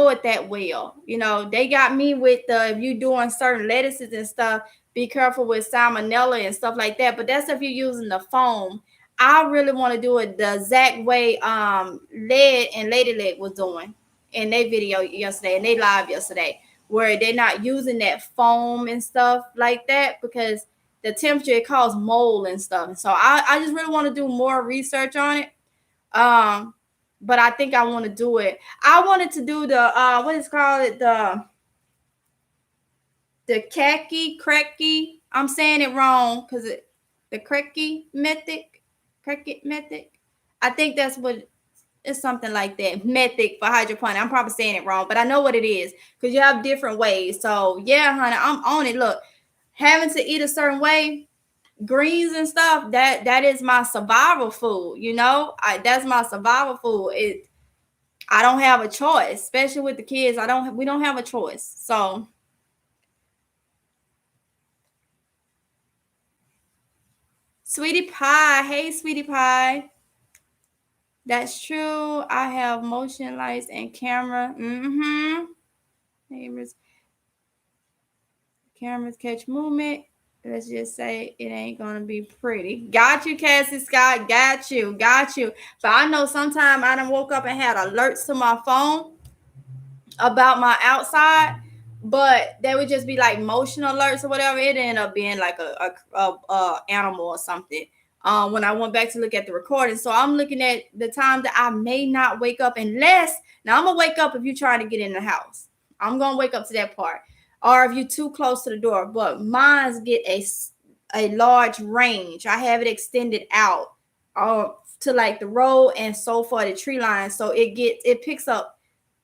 it that well. You know, they got me with if you doing certain lettuces and stuff, be careful with salmonella and stuff like that. But that's if you're using the foam. I really want to do it the exact way Led and Lady Leg was doing in their video yesterday, and they live yesterday, where they're not using that foam and stuff like that, because the temperature, it causes mold and stuff. And so I just really want to do more research on it. But I think I want to do it. I wanted to do the what is called the cracky. I'm saying it wrong because the cracky method. I think that's what it's something like that. Method for hydroponic. I'm probably saying it wrong, but I know what it is because you have different ways. So yeah, honey, I'm on it. Look, having to eat a certain way, greens and stuff, that is my survival food. You know, that's my survival food. I don't have a choice, especially with the kids. We don't have a choice. So Sweetie Pie, hey Sweetie Pie. That's true. I have motion lights and camera. Cameras catch movement. Let's just say it ain't gonna be pretty. Got you, Cassie Scott. Got you. But I know sometime I done woke up and had alerts to my phone about my outside, but they would just be like motion alerts or whatever. It ended up being like a animal or something. When I went back to look at the recording, so I'm looking at the time that I may not wake up unless. Now I'm gonna wake up if you're trying to get in the house. I'm gonna wake up to that part. Or if you're too close to the door, but mine's get a large range. I have it extended out to like the road and so far the tree line, so it picks up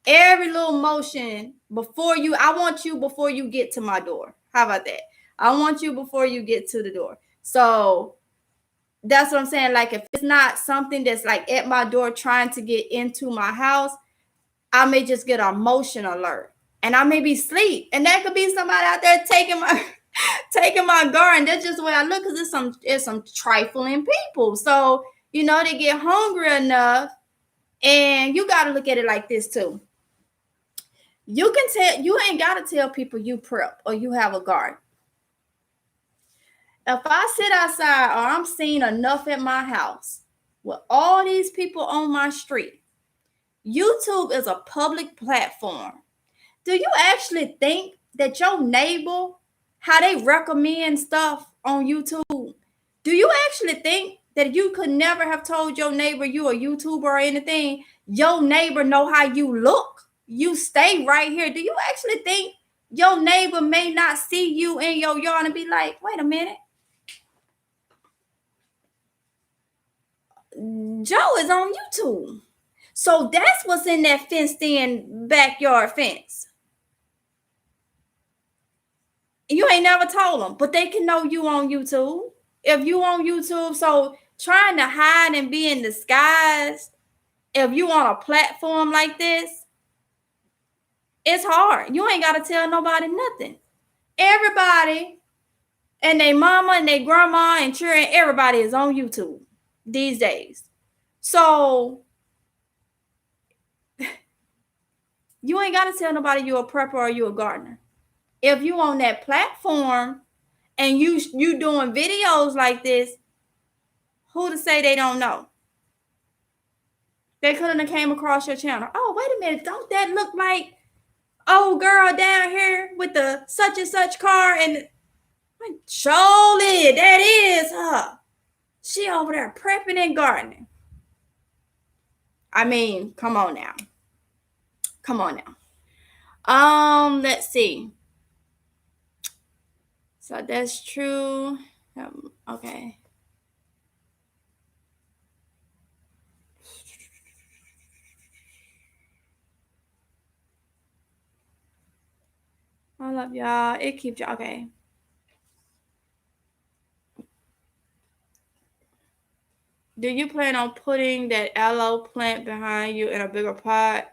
every little motion before you. I want you before you get to my door. How about that? I want you before you get to the door. So that's what I'm saying. Like if it's not something that's like at my door trying to get into my house, I may just get a motion alert. And I may be asleep, and that could be somebody out there taking my garden. That's just the way I look, because it's some trifling people. So you know they get hungry enough, and you got to look at it like this too. You ain't got to tell people you prep or you have a garden. If I sit outside or I'm seeing enough at my house with all these people on my street, YouTube is a public platform. Do you actually think that your neighbor, how they recommend stuff on YouTube, do you actually think that you could never have told your neighbor you a YouTuber or anything? Your neighbor know how you look. You stay right here. Do you actually think your neighbor may not see you in your yard and be like, wait a minute, Joe is on YouTube. So that's what's in that fenced in backyard fence. You ain't never told them, but they can know you on YouTube. If you on YouTube, so trying to hide and be in disguise, if you on a platform like this, it's hard. You ain't got to tell nobody nothing. Everybody and their mama and their grandma and children, everybody is on YouTube these days. So you ain't got to tell nobody you a prepper or you a gardener. If you on that platform and you doing videos like this, who to say they don't know? They couldn't have came across your channel. Oh, wait a minute. Don't that look like old girl down here with the such and such car? And surely that is her. She over there prepping and gardening. I mean, come on now. Come on now. Let's see. So that's true. Okay. I love y'all. It keeps y'all okay. Do you plan on putting that aloe plant behind you in a bigger pot?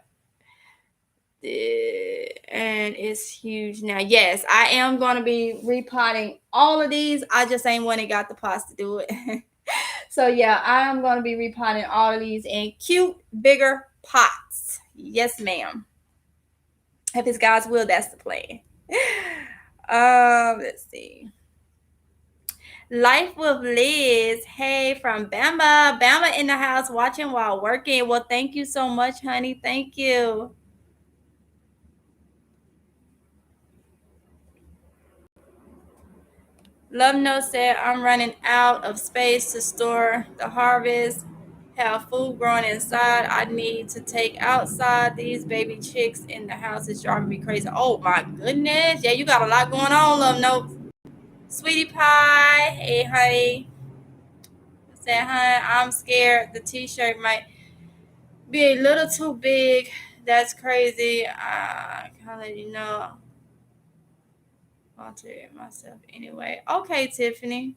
And it's huge now. Yes, I am going to be repotting all of these. I just ain't when it got the pots to do it. So yeah, I am going to be repotting all of these in cute, bigger pots. Yes, ma'am. If it's God's will, that's the plan. Let's see. Life with Liz. Hey, from Bama. Bama in the house watching while working. Well, thank you so much, honey. Thank you. Love Note said, I'm running out of space to store the harvest. Have food growing inside. I need to take outside. These baby chicks in the house is driving me crazy. Oh my goodness. Yeah, you got a lot going on, Love Note. Sweetie Pie. Hey, honey. Said, honey, I'm scared the t-shirt might be a little too big. That's crazy. I can't let you know. I'll tell it myself anyway. Okay, Tiffany.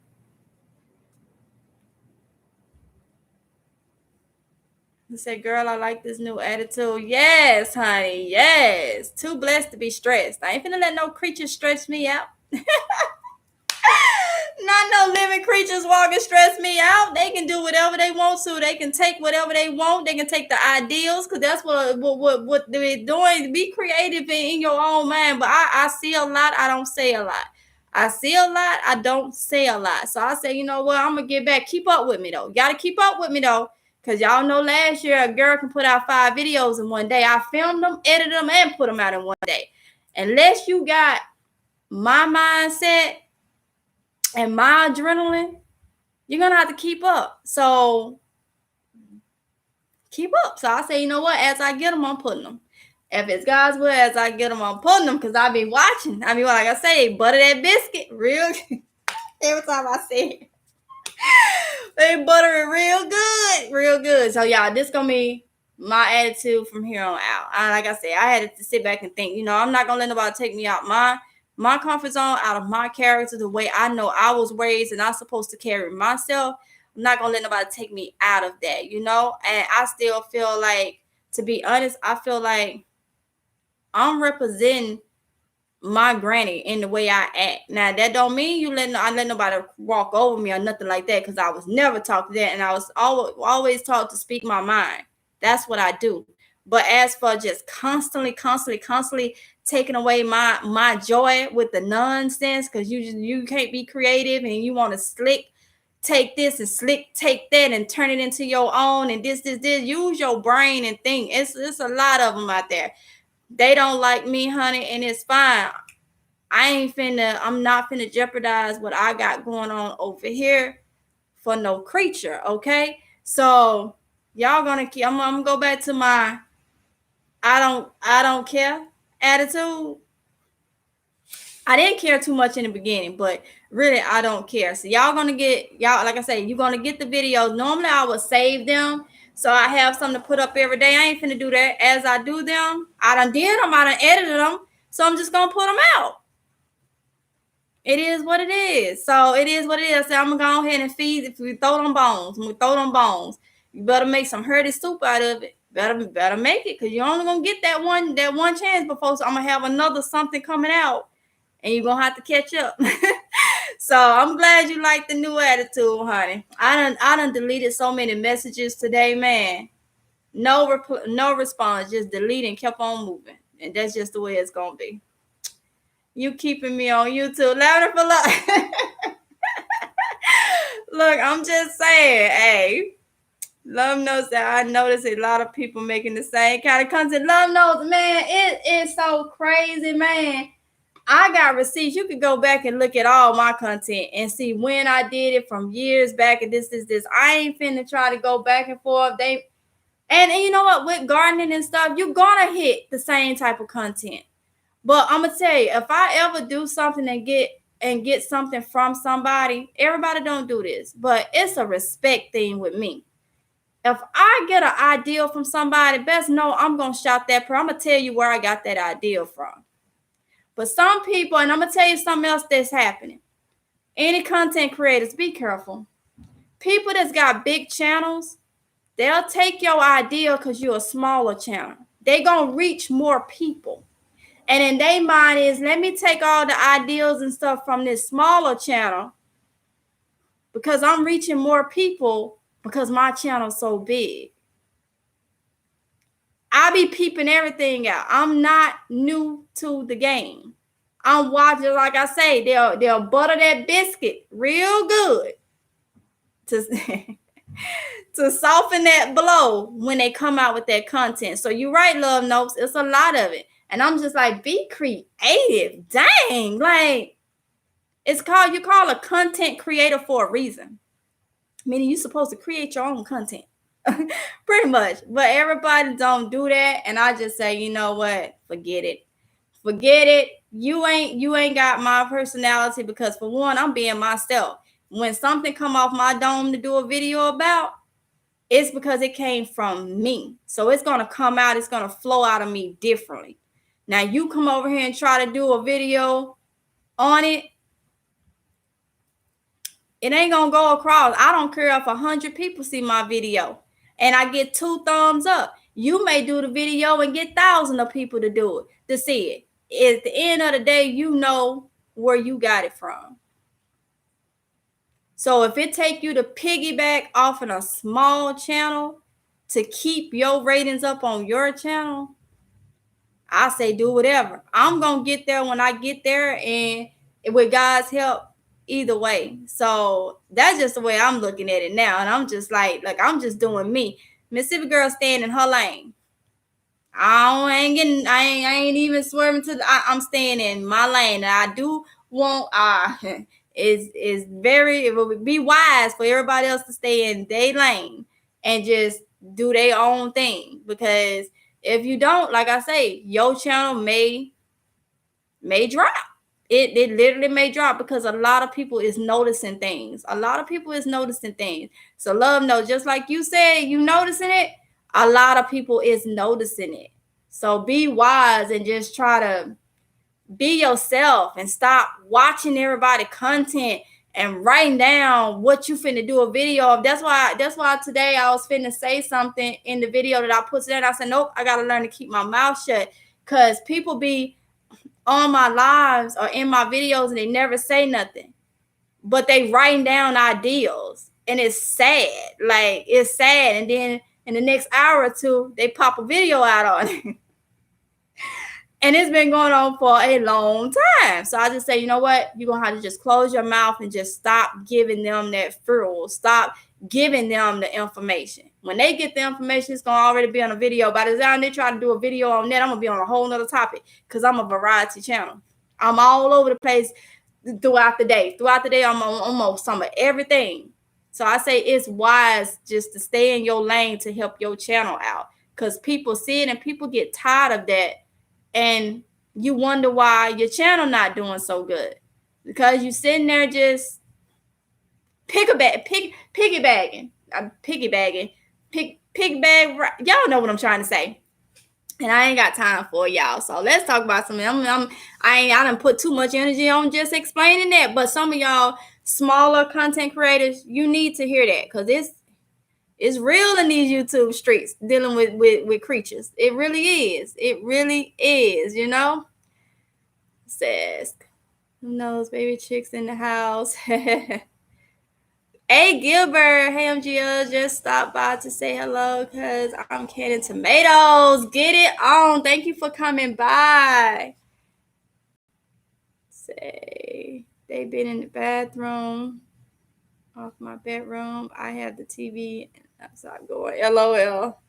He said, girl, I like this new attitude. Yes, honey. Yes. Too blessed to be stressed. I ain't finna let no creature stress me out. Not no living creatures walking stress me out. They can do whatever they want to. They can take whatever they want. They can take the ideals because that's what they're doing. Be creative in your own mind. But I see a lot. I don't say a lot. I see a lot. I don't say a lot. So I say, you know what? I'm going to get back. Keep up with me, though. Got to keep up with me, though. Because y'all know last year a girl can put out 5 videos in one day. I filmed them, edited them, and put them out in one day. Unless you got my mindset and my adrenaline, you're going to have to keep up. So keep up. So I say, you know what? As I get them, I'm putting them. If it's God's will, as I get them, I'm putting them because I be watching. I mean, like I say, butter that biscuit real every time I say it. They butter it real good. So y'all, this gonna be my attitude from here on out. Like I said, I had to sit back and think. You know, I'm not gonna let nobody take me out my comfort zone, out of my character, the way I know I was raised and I'm supposed to carry myself. I'm not gonna let nobody take me out of that. You know, and I still feel like, to be honest, I feel like I'm representing my granny in the way I act. Now that don't mean I let nobody walk over me or nothing like that, because I was never taught that, and I was always taught to speak my mind. That's what I do. But as for just constantly taking away my joy with the nonsense, because you can't be creative and you want to slick take this and slick take that and turn it into your own and this. Use your brain and think. It's a lot of them out there. They don't like me, honey, and it's fine. I'm not finna jeopardize what I got going on over here for no creature, okay? So y'all gonna keep, I'm gonna go back to my I don't care attitude. I didn't care too much in the beginning, but really I don't care. So y'all gonna get, y'all, like I said, you're gonna get the videos. Normally I would save them so I have something to put up every day. I ain't finna do that. As I do them, I done did them, I done edited them, so I'm just gonna put them out. It is what it is. So it is what it is. So I'm gonna go ahead and feed. If we throw them bones, we throw them bones. You better make some hearty soup out of it. Better make it, because you're only gonna get that one chance before. So I'm gonna have another something coming out, and you're gonna have to catch up. So I'm glad you like the new attitude, honey. I done deleted so many messages today, man. No response, just delete and kept on moving. And that's just the way it's gonna be. You keeping me on YouTube. Louder for love. Look, I'm just saying, hey. Love knows that I notice a lot of people making the same kind of content. Love knows, man, it is so crazy, man. I got receipts. You could go back and look at all my content and see when I did it from years back, and this. I ain't finna try to go back and forth. And you know what? With gardening and stuff, you're gonna hit the same type of content. But I'm gonna tell you, if I ever do something and get something from somebody, everybody don't do this, but it's a respect thing with me. If I get an idea from somebody, best know I'm gonna shout that. I'm gonna tell you where I got that idea from. But some people, and I'm gonna tell you something else that's happening. Any content creators, be careful. People that's got big channels, they'll take your idea because you're a smaller channel. They gonna reach more people. And in their mind is, let me take all the ideas and stuff from this smaller channel because I'm reaching more people because my channel's so big. I be peeping everything out. I'm not new to the game. I'm watching, like I say, they'll butter that biscuit real good to, to soften that blow when they come out with that content. So you're right, Love Notes. It's a lot of it. And I'm just like, be creative. Dang. Like, you call a content creator for a reason. Meaning you're supposed to create your own content. Pretty much. But everybody don't do that. And I just say, you know what? Forget it. Forget it. You ain't got my personality, because for one, I'm being myself. When something come off my dome to do a video about, it's because it came from me. So it's going to come out. It's going to flow out of me differently. Now you come over here and try to do a video on it. It ain't going to go across. I don't care if 100 people see my video and I get 2 thumbs up. You may do the video and get thousands of people to do it, to see it. At the end of the day, you know where you got it from. So if it take you to piggyback off of a small channel to keep your ratings up on your channel, I say do whatever. I'm going to get there when I get there, and with God's help, either way. So that's just the way I'm looking at it now. And I'm just like I'm just doing me. Mississippi girl staying in her lane. I ain't even swerving to I'm staying in my lane. And I do want it would be wise for everybody else to stay in their lane and just do their own thing. Because if you don't, like I say, your channel may drop. It literally may drop because a lot of people is noticing things. So Love knows, just like you said, you noticing it, a lot of people is noticing it. So be wise and just try to be yourself and stop watching everybody content and writing down what you finna do a video of. That's why today I was finna say something in the video that I put today. I said, nope, I gotta learn to keep my mouth shut, because people be on my lives or in my videos and they never say nothing, but they writing down ideals, and it's sad. Like, it's sad. And then in the next hour or two, they pop a video out on it. And it's been going on for a long time. So I just say, you know what? You're going to have to just close your mouth and just stop giving them that fuel. Stop giving them the information. When they get the information, it's going to already be on a video. By the time they try to do a video on that, I'm going to be on a whole nother topic, because I'm a variety channel. I'm all over the place throughout the day. I'm on almost some of everything. So I say it's wise just to stay in your lane to help your channel out, because people see it and people get tired of that. And you wonder why your channel not doing so good, because you sitting there just piggybacking, y'all know what I'm trying to say. And I ain't got time for y'all. So let's talk about something. I done put too much energy on just explaining that. But some of y'all smaller content creators, you need to hear that, because it's real in these YouTube streets dealing with creatures. It really is. It really is, you know? Says, who knows, baby chicks in the house. Hey Gilbert, hey MGL, just stopped by to say hello because I'm canning tomatoes. Get it on. Thank you for coming by. Say they've been in the bathroom off my bedroom. I have the TV and outside going. LOL.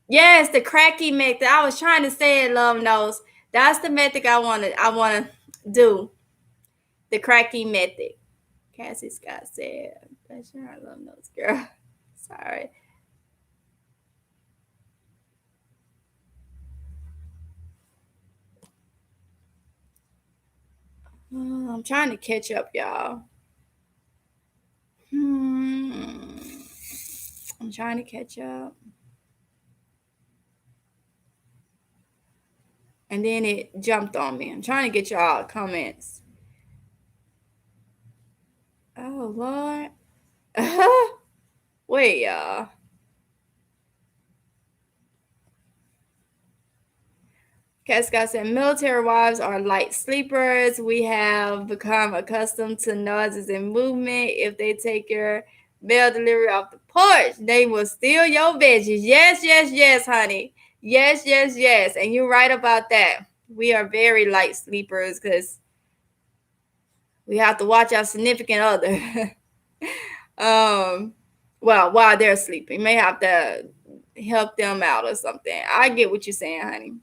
Yes, the cracky method. I was trying to say it, love knows. That's the method I wanna do. The cracky method. Cassie Scott said, that's your love notes, girl. Sorry. I'm trying to catch up, y'all. I'm trying to catch up. And then it jumped on me. I'm trying to get y'all comments. Oh, Lord. Wait, y'all. Cat Scott said, military wives are light sleepers. We have become accustomed to noises and movement. If they take your mail delivery off the porch, they will steal your veggies. Yes, yes, yes, honey. Yes, yes, yes. And you're right about that. We are very light sleepers because we have to watch our significant other. Well, while they're sleeping, may have to help them out or something. I get what you're saying, honey.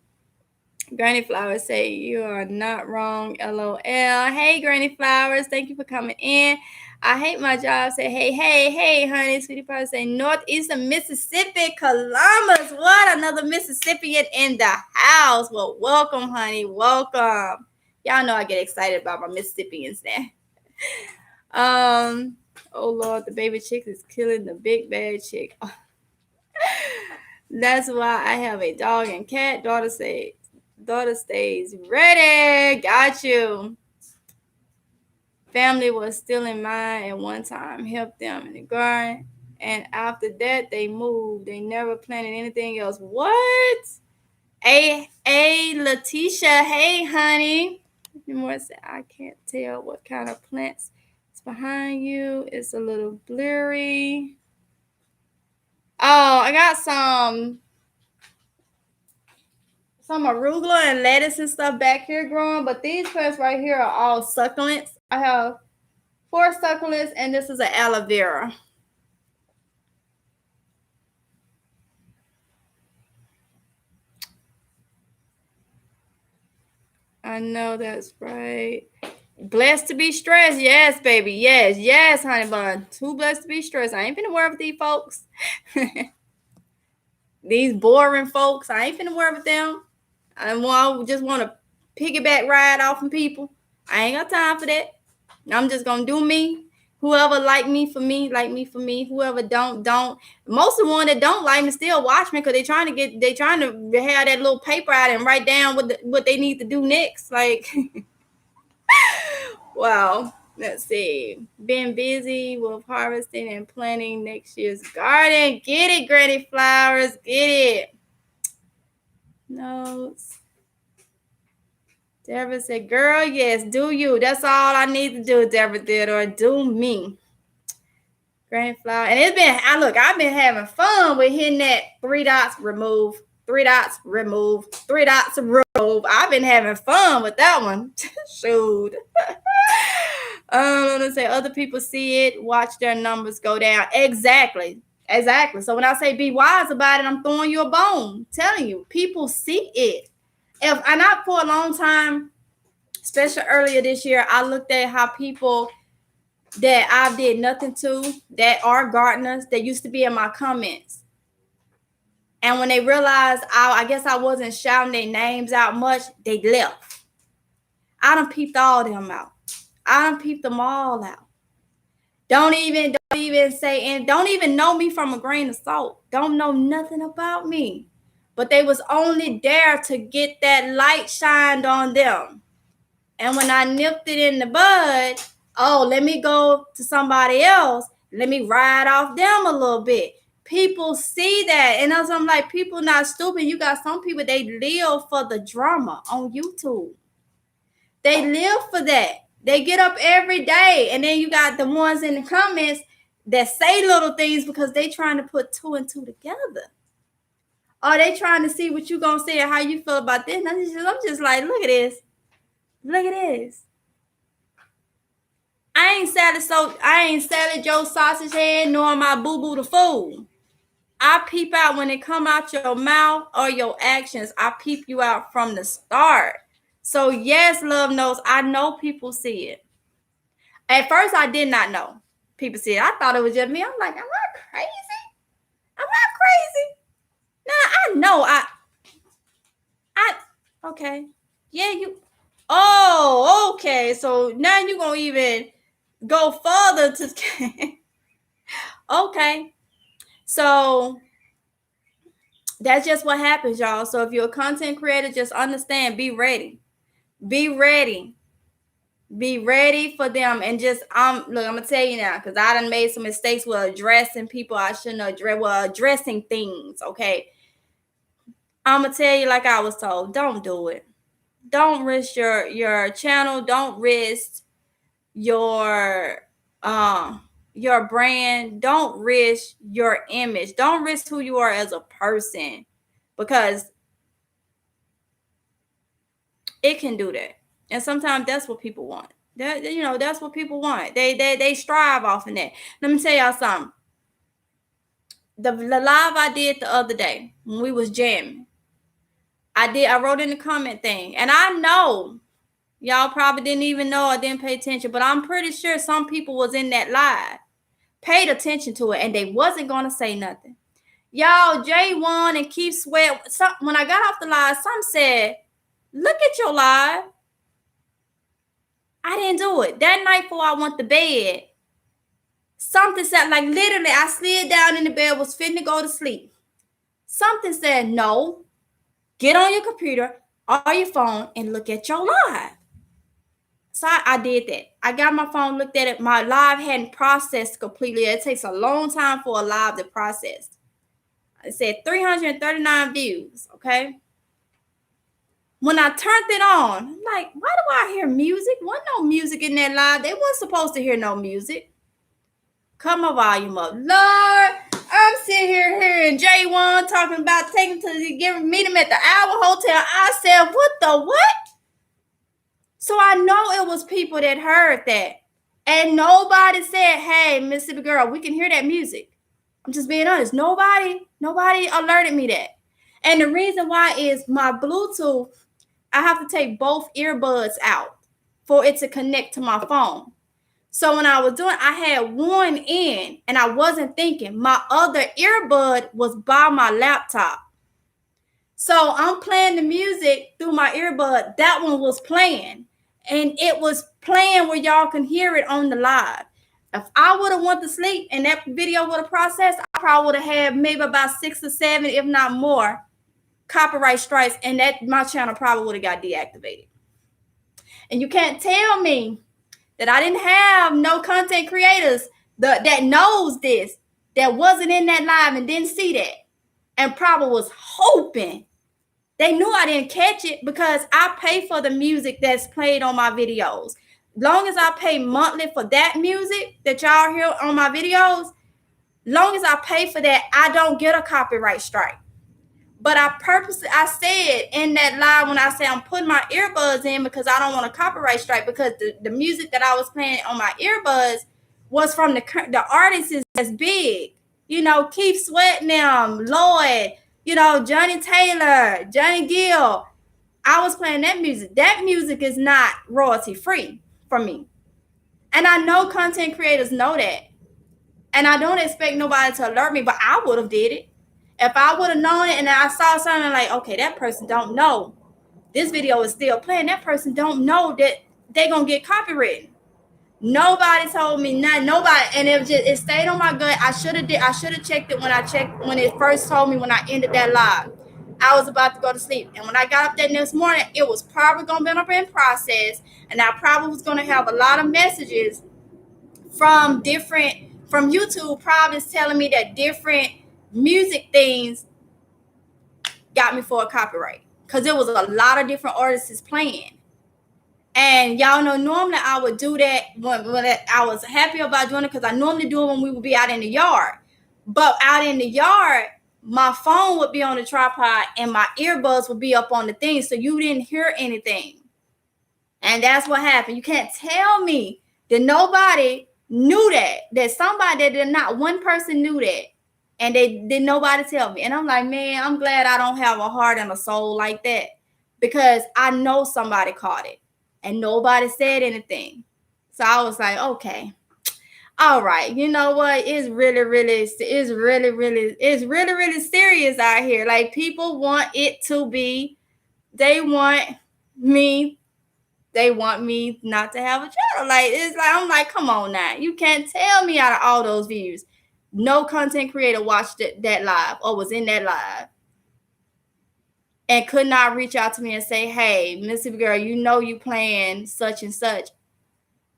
Granny Flowers say you are not wrong. LOL. Hey, Granny Flowers, thank you for coming in. I hate my job. Say hey, honey. Sweetie Pie say Northeastern Mississippi, Columbus. What, another Mississippian in the house? Well, welcome, honey. Welcome. Y'all know I get excited about my Mississippians now. Oh Lord, the baby chick is killing the big bad chick. That's why I have a dog and cat. Daughter stays ready. Got you. Family was still in mind at one time. Helped them in the garden. And after that, they moved. They never planted anything else. What? Hey, Letitia. Hey, honey. More say, I can't tell what kind of plants is behind you. It's a little blurry. Oh, I got some arugula and lettuce and stuff back here growing, but these plants right here are all succulents. I have 4 succulents, and this is an aloe vera. I know that's right. Blessed to be stressed. Yes, baby. Yes, honey bun. Too blessed to be stressed. I ain't finna worry with these folks. These boring folks, I ain't finna worry with them. I just want to piggyback ride off of people. I ain't got time for that. I'm just gonna do me. Whoever like me for me, like me for me. Whoever don't. Most of the one that don't like me still watch me because they trying to have that little paper out and write down what they need to do next. Like, wow. Let's see. Been busy with harvesting and planting next year's garden. Get it, Granny Flowers. Get it. Notes. Deborah said, girl, yes, do you. That's all I need to do, Deborah Theodore. Do me. Granny Flower. And I've been having fun with hitting that 3 dots, remove, 3 dots, remove, 3 dots, remove. I've been having fun with that one. Shoot. I'm gonna say other people see it, watch their numbers go down. Exactly. So when I say be wise about it, I'm throwing you a bone. Telling you, people see it. Not for a long time, especially earlier this year, I looked at how people that I did nothing to, that are gardeners that used to be in my comments. And when they realized I guess I wasn't shouting their names out much, they left. I done peeped all them out. I done peeped them all out. Don't even say, and don't even know me from a grain of salt. Don't know nothing about me. But they was only there to get that light shined on them. And when I nipped it in the bud, oh, let me go to somebody else. Let me ride off them a little bit. People see that. And I'm like, people not stupid. You got some people, they live for the drama on YouTube. They live for that. They get up every day. And then you got the ones in the comments that say little things because they trying to put two and two together. Or they trying to see what you gonna say or how you feel about this. And I'm just like, look at this. Look at this. I ain't Sally Joe sausage head nor my boo-boo the fool. I peep out when it come out your mouth or your actions. I peep you out from the start. So yes, love knows. I know people see it. At first, I did not know. People see it. I thought it was just me. I'm like, am I crazy? Am I crazy? Nah, I know. Okay. Yeah, you. Oh, okay. So now you're going to even go further to. Okay. So that's just what happens, y'all. So if you're a content creator, just understand, be ready. Be ready. Be ready for them. And just look, I'm gonna tell you now, because I done made some mistakes with addressing people I shouldn't address. Well, addressing things. Okay. I'm gonna tell you like I was told, don't do it. Don't risk your channel. Don't risk your brand. Don't risk your image. Don't risk who you are as a person, because it can do that. And sometimes that's what people want. That's what people want. They strive off of that. Let me tell y'all something. The live I did the other day when we was jamming, I wrote in the comment thing, and I know y'all probably didn't even know or didn't pay attention, but I'm pretty sure some people was in that live, paid attention to it, and they wasn't gonna say nothing. Y'all, J1 and Keith Sweat, when I got off the live, some said, look at your live. I didn't do it. That night before I went to bed, something said, like literally, I slid down in the bed, was fitting to go to sleep. Something said, no, get on your computer or your phone and look at your live. So I did that. I got my phone, looked at it. My live hadn't processed completely. It takes a long time for a live to process. It said 339 views, okay? When I turned it on, I'm like, why do I hear music? Wasn't no music in that live. They weren't supposed to hear no music. Cut my volume up. Lord, I'm sitting here hearing J1 talking about meet him at the Hour Hotel. I said, what the what? So I know it was people that heard that. And nobody said, hey, Mississippi girl, we can hear that music. I'm just being honest. Nobody alerted me that. And the reason why is my Bluetooth, I have to take both earbuds out for it to connect to my phone. So when I was doing, I had one in and I wasn't thinking. My other earbud was by my laptop. So I'm playing the music through my earbud. That one was playing. And it was playing where y'all can hear it on the live. If I would have went to sleep and that video would have processed, I probably would have had maybe about 6 or 7, if not more, copyright strikes, and that my channel probably would have got deactivated. And you can't tell me that I didn't have no content creators that knows this, that wasn't in that live and didn't see that, and probably was hoping. They knew I didn't catch it because I pay for the music that's played on my videos. Long as I pay monthly for that music that y'all hear on my videos, long as I pay for that, I don't get a copyright strike. But I said in that live when I say I'm putting my earbuds in because I don't want a copyright strike, because the music that I was playing on my earbuds was from the artists that's big. Keith Sweat, Lloyd, Johnny Taylor, Johnny Gill. I was playing that music. That music is not royalty free for me. And I know content creators know that. And I don't expect nobody to alert me, but I would have did it. If I would have known it and I saw something like, okay, that person don't know this video is still playing, that person don't know that they gonna get copywritten. Nobody told me nothing. Nobody, and it stayed on my gut. I should have checked it when it first told me when I ended that live. I was about to go to sleep, and when I got up that next morning, it was probably gonna be up in process, and I probably was gonna have a lot of messages from YouTube, probably telling me that different music things got me for a copyright, because there was a lot of different artists playing. And y'all know normally I would do that when I was happy about doing it, because I normally do it when we would be out in the yard. But out in the yard, my phone would be on the tripod and my earbuds would be up on the thing, so you didn't hear anything. And that's what happened. You can't tell me that nobody knew that somebody that did not one person knew that, and they did nobody tell me. And I'm like, man, I'm glad I don't have a heart and a soul like that, because I know somebody caught it and nobody said anything. So I was like, okay, all right, you know what? It's really serious out here. Like, people want it to be, they want me not to have a channel. Like, it's like, I'm like, come on now. You can't tell me out of all those views, no content creator watched that live or was in that live and could not reach out to me and say, hey, Mississippi girl, you know you playing such and such.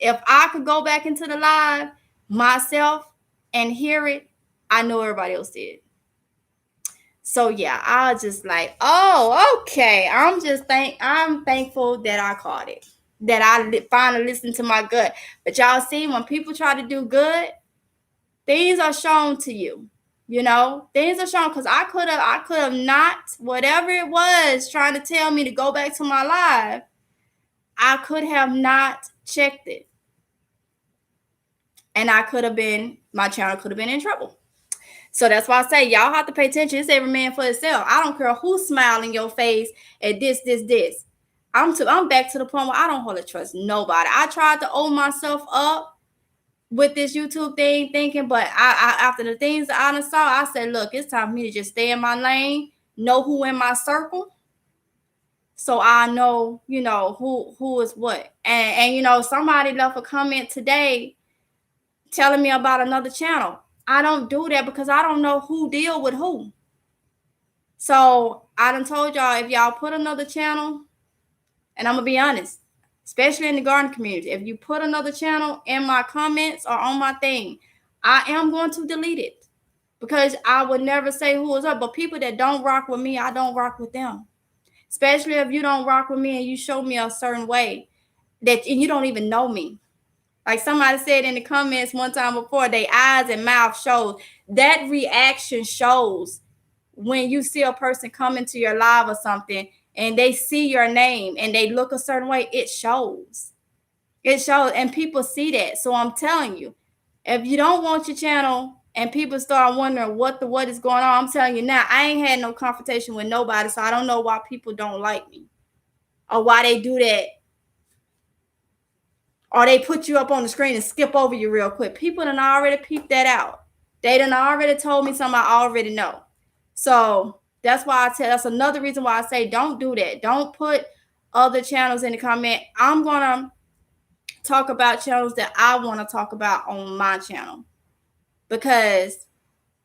If I could go back into the live myself and hear it, I know everybody else did. So yeah, I was just like, oh, okay. I'm thankful that I caught it, that I finally listened to my gut. But y'all see, when people try to do good, things are shown to you. You know, things are shown, because I could have not, whatever it was trying to tell me to go back to my live, I could have not checked it. And my channel could have been in trouble. So that's why I say y'all have to pay attention. It's every man for himself. I don't care who's smiling in your face at this. I'm back to the point where I don't hold a trust nobody. I tried to own myself up with this YouTube thing, thinking, but I after the things that I saw, I said, look, it's time for me to just stay in my lane, know who in my circle, so I know, you know, who is what. And you know, somebody left a comment today telling me about another channel. I don't do that because I don't know who deal with who. So I done told y'all, if y'all put another channel, and I'm gonna be honest, especially in the garden community, if you put another channel in my comments or on my thing, I am going to delete it, because I would never say who is up. But people that don't rock with me, I don't rock with them. Especially if you don't rock with me and you show me a certain way and you don't even know me. Like somebody said in the comments one time before, their eyes and mouth shows. That reaction shows when you see a person come into your live or something and they see your name and they look a certain way. It shows. It shows, and people see that. So I'm telling you, if you don't want your channel and people start wondering what is going on, I'm telling you now, I ain't had no confrontation with nobody, so I don't know why people don't like me or why they do that. Or they put you up on the screen and skip over you real quick. People done already peeped that out. They done already told me something I already know. So that's why that's another reason why I say don't do that. Don't put other channels in the comment. I'm gonna talk about channels that I want to talk about on my channel, because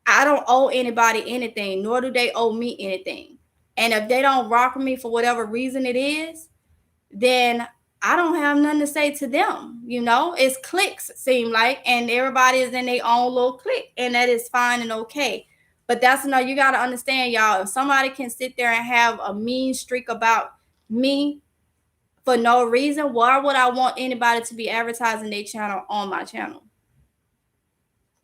I don't owe anybody anything, nor do they owe me anything. And if they don't rock with me for whatever reason it is, then I don't have nothing to say to them. You know, it's cliques, seem like, and everybody is in their own little clique, and that is fine and okay. But that's enough. You got to understand, y'all, if somebody can sit there and have a mean streak about me for no reason, why would I want anybody to be advertising their channel on my channel?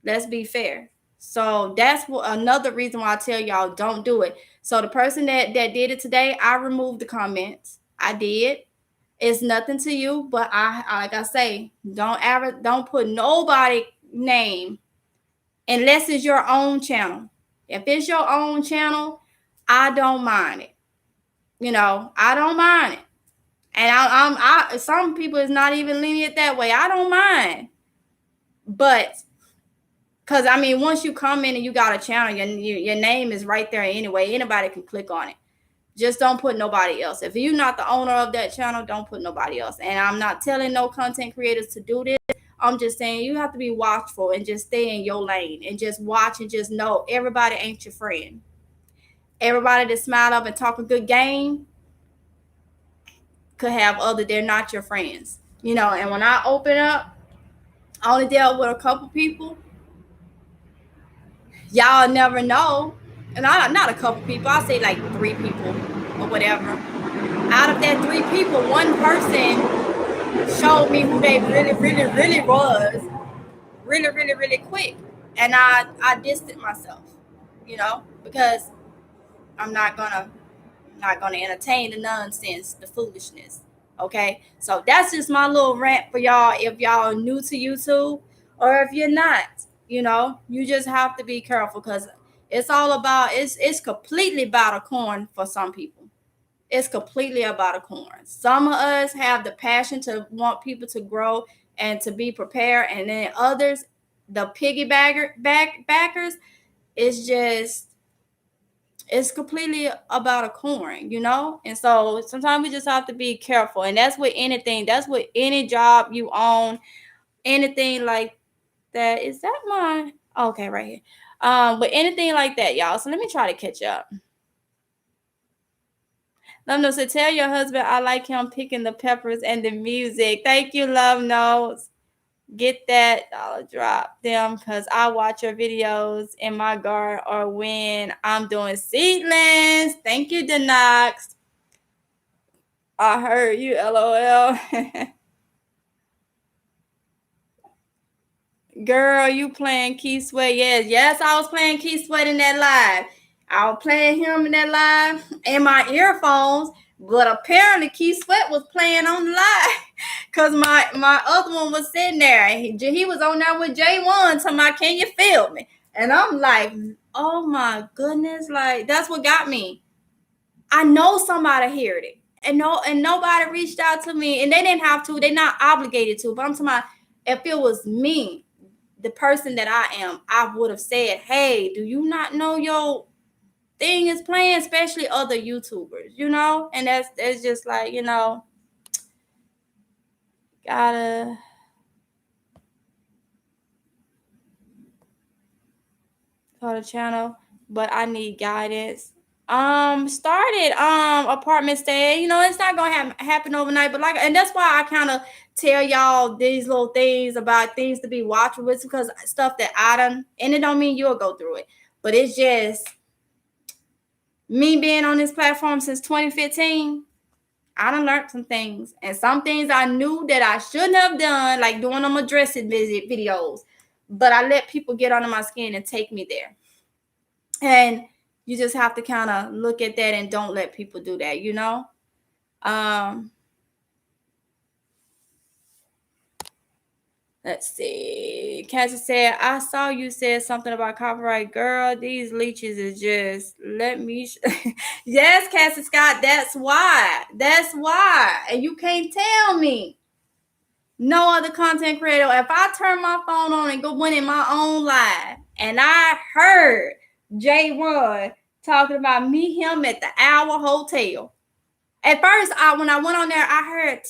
Let's be fair. So that's another reason why I tell y'all don't do it. So the person that did it today, I removed the comments. I did. It's nothing to you, but I like I say, don't put nobody name unless it's your own channel. If it's your own channel, I don't mind it. You know, I don't mind it. And I some people is not even lenient that way. I don't mind. But because I mean, once you come in and you got a channel, your name is right there anyway. Anybody can click on it. Just don't put nobody else. If you're not the owner of that channel, don't put nobody else. And I'm not telling no content creators to do this. I'm just saying you have to be watchful and just stay in your lane and just watch and just know everybody ain't your friend. Everybody that smile up and talk a good game could have other, they're not your friends. You know, and when I open up, I only dealt with a couple people. Y'all never know. And not a couple people, I'll say like 3 people or whatever. Out of that 3 people, one person showed me who they really was. Really quick. And I distanced myself, you know, because I'm not gonna entertain the nonsense, the foolishness. Okay, so that's just my little rant for y'all. If y'all are new to YouTube, or if you're not, you know, you just have to be careful because it's all about it's completely about a coin for some people. It's completely about a coin. Some of us have the passion to want people to grow and to be prepared, and then others, the backers, it's completely about a coin, you know? And so sometimes we just have to be careful. And that's with anything. That's with any job you own, anything like that. Is that mine? Okay, right here. But anything like that, y'all. So let me try to catch up. Love Notes said, tell your husband I like him picking the peppers and the music. Thank you, Love Notes. Get that dollar drop them because I watch your videos in my garden or when I'm doing seedlings. Thank you, Denox. I heard you, LOL. Girl, you playing Keith Sweat. Yes, I was playing Keith Sweat in that live. I was playing him in that live in my earphones, but apparently Keith Sweat was playing on the live because my other one was sitting there. And he was on there with J1 talking about, can you feel me? And I'm like, oh my goodness, like that's what got me. I know somebody heard it. And nobody reached out to me, and they didn't have to, they're not obligated to, but I'm talking about if it was me, the person that I am, I would have said, hey, do you not know your thing is playing, especially other YouTubers, you know? And that's just like, you know, gotta call the channel, but I need guidance. Started apartment stay. You know, it's not gonna happen overnight, but like, and that's why I kind of tell y'all these little things about things to be watchful with, because stuff that I done, and it don't mean you'll go through it, but it's just me being on this platform since 2015. I done learned some things, and some things I knew that I shouldn't have done, like doing them addressing visit videos, but I let people get under my skin and take me there. And you just have to kind of look at that and don't let people do that, you know? Let's see. Cassie said, I saw you said something about copyright. Girl, these leeches is just, let me. Yes, Cassie Scott, that's why. That's why. And you can't tell me. No other content creator. If I turn my phone on and go went in my own live and I heard J1 talking about me, him at the Hour Hotel. At first, when I went on there, I heard,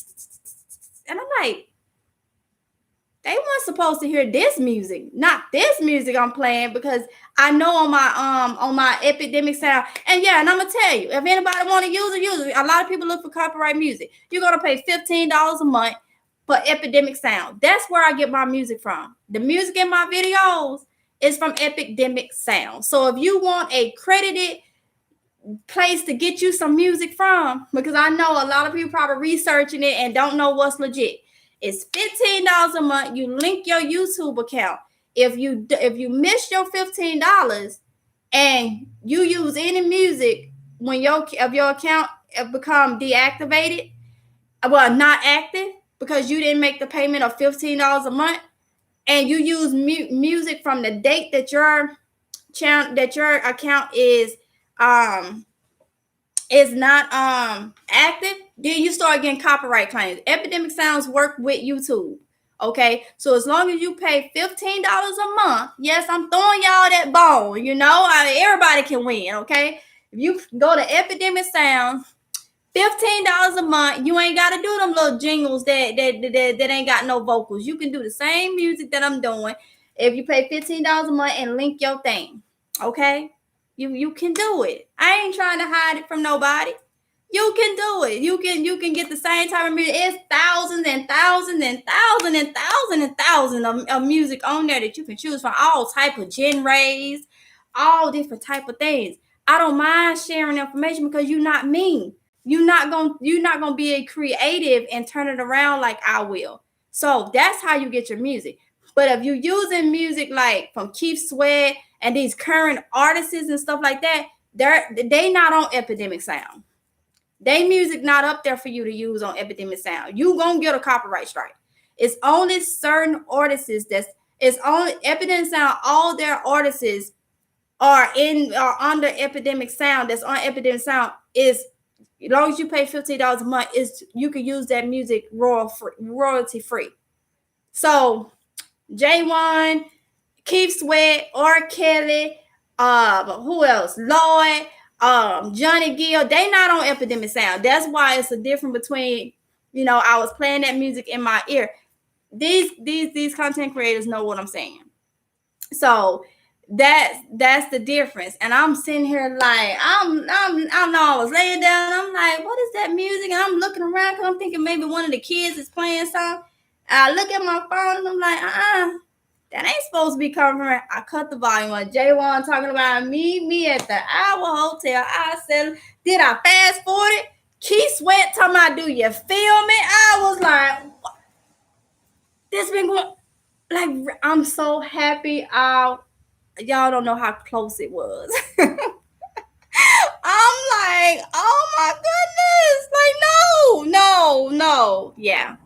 and I'm like, they weren't supposed to hear this music, not this music I'm playing, because I know on my Epidemic Sound. And yeah, and I'm gonna tell you, if anybody want to use it. A lot of people look for copyright music. You're gonna pay $15 a month for Epidemic Sound. That's where I get my music from. The music in my videos is from Epidemic Sound. So if you want a credited place to get you some music from, because I know a lot of people probably researching it and don't know what's legit. It's $15 a month. You link your YouTube account. If you miss your $15 and you use any music when your account become deactivated, well, not active, because you didn't make the payment of $15 a month, and you use music from the date that your account is is not active, then you start getting copyright claims. Epidemic Sounds work with YouTube. Okay, so as long as you pay $15 a month, yes, I'm throwing y'all that bone. You know, everybody can win. Okay, if you go to Epidemic Sounds, $15 a month, you ain't gotta do them little jingles that ain't got no vocals. You can do the same music that I'm doing if you pay $15 a month and link your thing. Okay, you can do it. I ain't trying to hide it from nobody. You can do it. You can get the same type of music. It's thousands and thousands and thousands and thousands and thousands of music on there that you can choose from, all type of genres, all different type of things. I don't mind sharing information because you're not me. You're not gonna be a creative and turn it around like I will. So that's how you get your music. But if you're using music like from Keith Sweat and these current artists and stuff like that, they not on Epidemic Sound. They music not up there for you to use on Epidemic Sound. You gonna get a copyright strike. It's only certain artists it's only Epidemic Sound. All their artists are under Epidemic Sound. That's on Epidemic Sound. Is as long as you pay $15 a month, is you can use that music royalty free. So J1, Keith Sweat, R. Kelly, who else? Lloyd, Johnny Gill, they not on Epidemic Sound. That's why it's a difference between, I was playing that music in my ear. These content creators know what I'm saying. So that's the difference. And I'm sitting here like I know I was laying down. I'm like, what is that music? And I'm looking around because I'm thinking maybe one of the kids is playing something. I look at my phone and I'm like, that ain't supposed to be coming from. I cut the volume on. J1 talking about me at the Hour Hotel. I said, did I fast forward it? Keith Sweat talking about, do you feel me? I was like, this been going. Like, I'm so happy. Y'all don't know how close it was. I'm like, oh my goodness. Like, no. Yeah.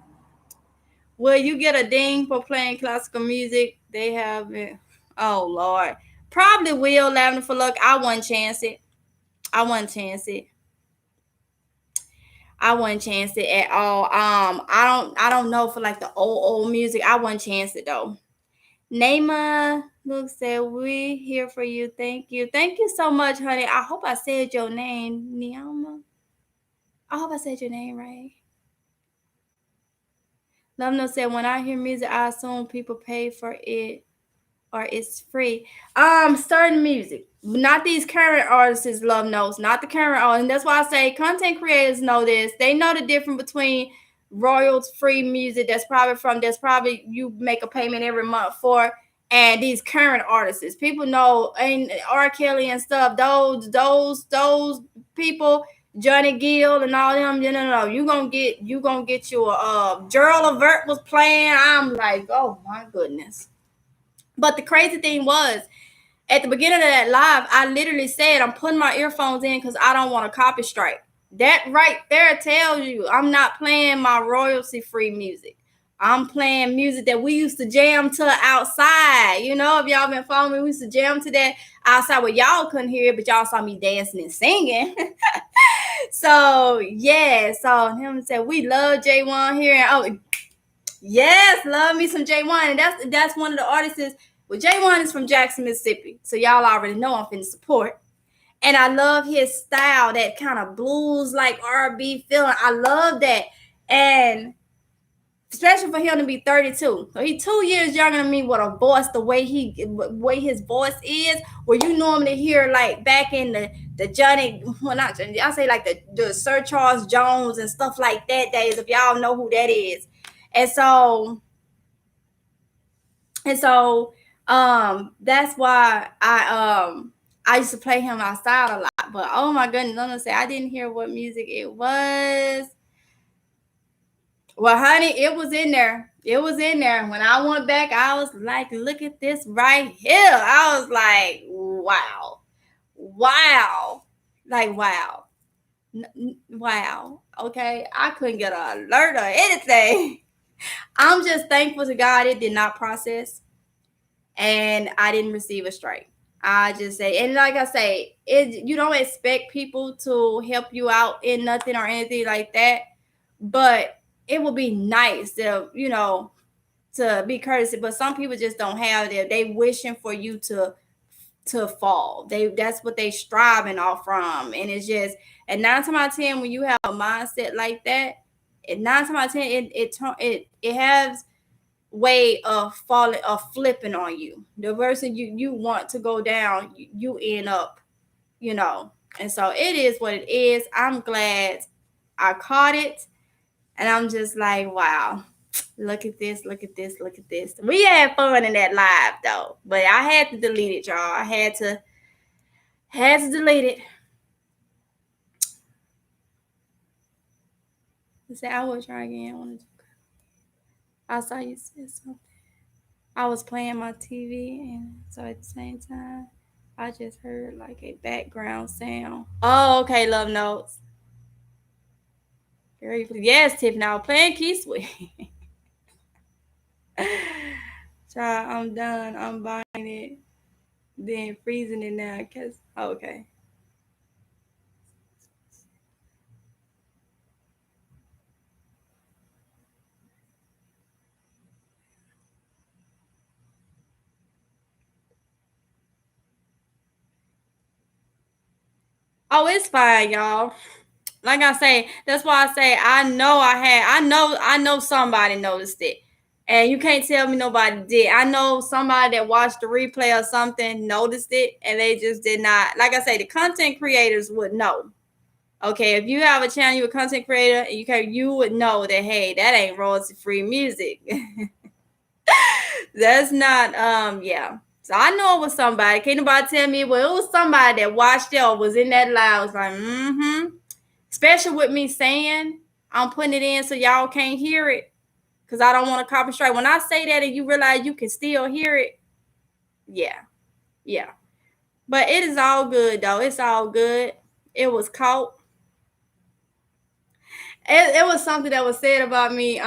Will you get a ding for playing classical music? They have it. Oh Lord. Probably will, Lavender for Luck. I wouldn't chance it. I wouldn't chance it at all. I don't know for like the old music. I wouldn't chance it though. Naima look said we here for you. Thank you. Thank you so much, honey. I hope I said your name, Niama. I hope I said your name right. Lovno said when I hear music, I assume people pay for it or it's free. Certain music. Not these current artists, Love knows. Not the current artists. And that's why I say content creators know this. They know the difference between royalties free music that's probably you make a payment every month for, and these current artists. People know, and R. Kelly and stuff, those people, Johnny Gill and all them, no. You gonna get your Gerald Levert was playing. I'm like, oh my goodness. But the crazy thing was, at the beginning of that live, I literally said I'm putting my earphones in because I don't want a copy strike. That right there tells you I'm not playing my royalty-free music. I'm playing music that we used to jam to outside. If y'all been following me, we used to jam to that outside where y'all couldn't hear it, but y'all saw me dancing and singing. So, yeah. So, him said, we love J1 here. Oh, yes, love me some J1. And that's one of the artists. Well, J1 is from Jackson, Mississippi. So, y'all already know I'm finna support. And I love his style, that kind of blues, like R&B feeling. I love that. And especially for him to be 32. So he's 2 years younger than me with a voice, the way his voice is, where you normally hear like back in the Johnny, well not Johnny, I say like the Sir Charles Jones and stuff like that days, if y'all know who that is. And so that's why I used to play him outside a lot. But oh my goodness, I'm gonna say I didn't hear what music it was. Well, honey, it was in there. It was in there. When I went back, I was like, look at this right here. I was like, wow. Like, wow. Wow. Okay. I couldn't get an alert or anything. I'm just thankful to God it did not process and I didn't receive a strike. I just say, and like I say, you don't expect people to help you out in nothing or anything like that, but it would be nice to, to be courteous. But some people just don't have it. They wishing for you to fall. That's what they striving off from, and it's just, and 9 times out of 10, when you have a mindset like that, and 9 times out of 10, it has way of falling or flipping on you. The person you want to go down, you end up, and so it is what it is. I'm glad I caught it, and I'm just like, wow, look at this, look at this, look at this. We had fun in that live though, but I had to delete it, y'all. I had to delete it. I said I will try again. I saw you said something. I was playing my TV, and so at the same time, I just heard like a background sound. Oh, okay, love notes. Very yes, Tiff. Now playing Key Sweet. Child, I'm done. I'm buying it, then freezing it now. Okay. Oh, it's fine, y'all. Like I say, that's why I say I know somebody noticed it. And you can't tell me nobody did. I know somebody that watched the replay or something noticed it, and they just did not. Like I say, the content creators would know. Okay, if you have a channel, you're a content creator, you would know that, hey, that ain't royalty free music. That's not yeah. So I know it was somebody. Can't nobody tell me, well, it was somebody that watched it or was in that live. I was like, mm-hmm. Especially with me saying I'm putting it in so y'all can't hear it, because I don't want to copy strike. When I say that and you realize you can still hear it, yeah. But it is all good though. It's all good. It was caught. It was something that was said about me.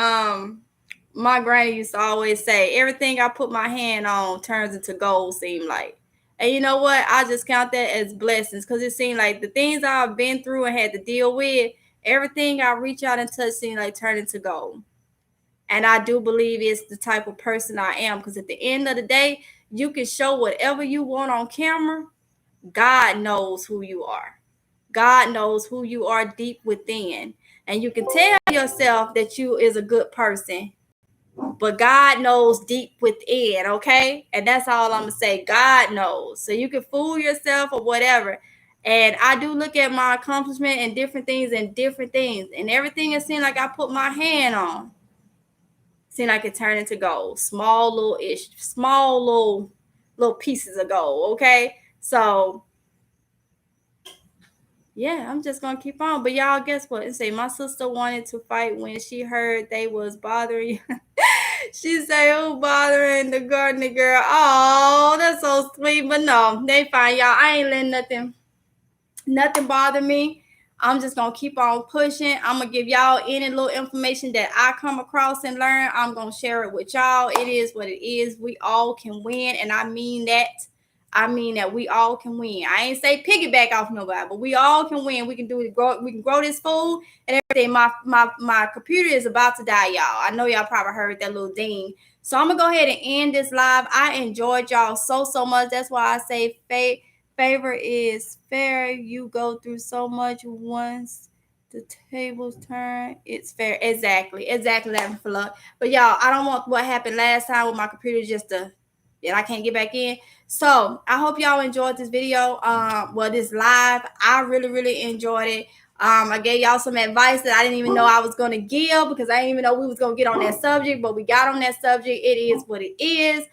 My granny used to always say, everything I put my hand on turns into gold, seem like. And you know what? I just count that as blessings, because it seemed like the things I've been through and had to deal with, everything I reach out and touch seemed like turn into gold. And I do believe it's the type of person I am, because at the end of the day, you can show whatever you want on camera. God knows who you are. God knows who you are deep within. And you can tell yourself that you is a good person, but God knows deep within, okay? And that's all I'm gonna say. God knows. So you can fool yourself or whatever. And I do look at my accomplishment and different things, and everything it seemed like I put my hand on seemed like it turned into gold. Small little pieces of gold, okay? So yeah, I'm just gonna keep on. But y'all, guess what? And say my sister wanted to fight when she heard they was bothering you. She say, "Who bothering the gardener girl?" Oh, that's so sweet. But no, they fine, y'all. I ain't letting nothing bother me. I'm just gonna keep on pushing. I'm gonna give y'all any little information that I come across and learn. I'm gonna share it with y'all. It is what it is. We all can win, and I mean that. I mean that we all can win. I ain't say piggyback off nobody, but we all can win. We can do it. We can grow this food and everything. My computer is about to die, y'all. I know y'all probably heard that little ding. So I'm gonna go ahead and end this live. I enjoyed y'all so much. That's why I say favor is fair. You go through so much once the tables turn. It's fair. Exactly. Laughing for luck. But y'all, I don't want what happened last time with my computer just to that I can't get back in. So I hope y'all enjoyed this video. This live. I really enjoyed it. I gave y'all some advice that I didn't even know I was gonna give, because I didn't even know we was gonna get on that subject, but we got on that subject. It is what it is.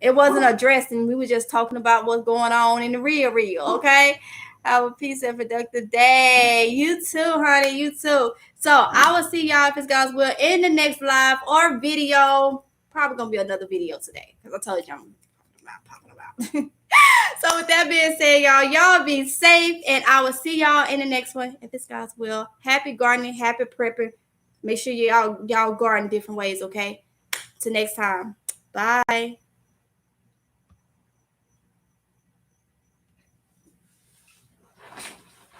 It wasn't addressing. We were just talking about what's going on in the real. Okay. Have a peace and productive day. You too, honey. You too. So I will see y'all, if it's God's will, in the next live or video. Probably gonna be another video today, because I told you I'm popping about. So with that being said, y'all be safe, and I will see y'all in the next one, if it's God's will. Happy gardening, happy prepping. Make sure y'all garden different ways, okay? Till next time. Bye.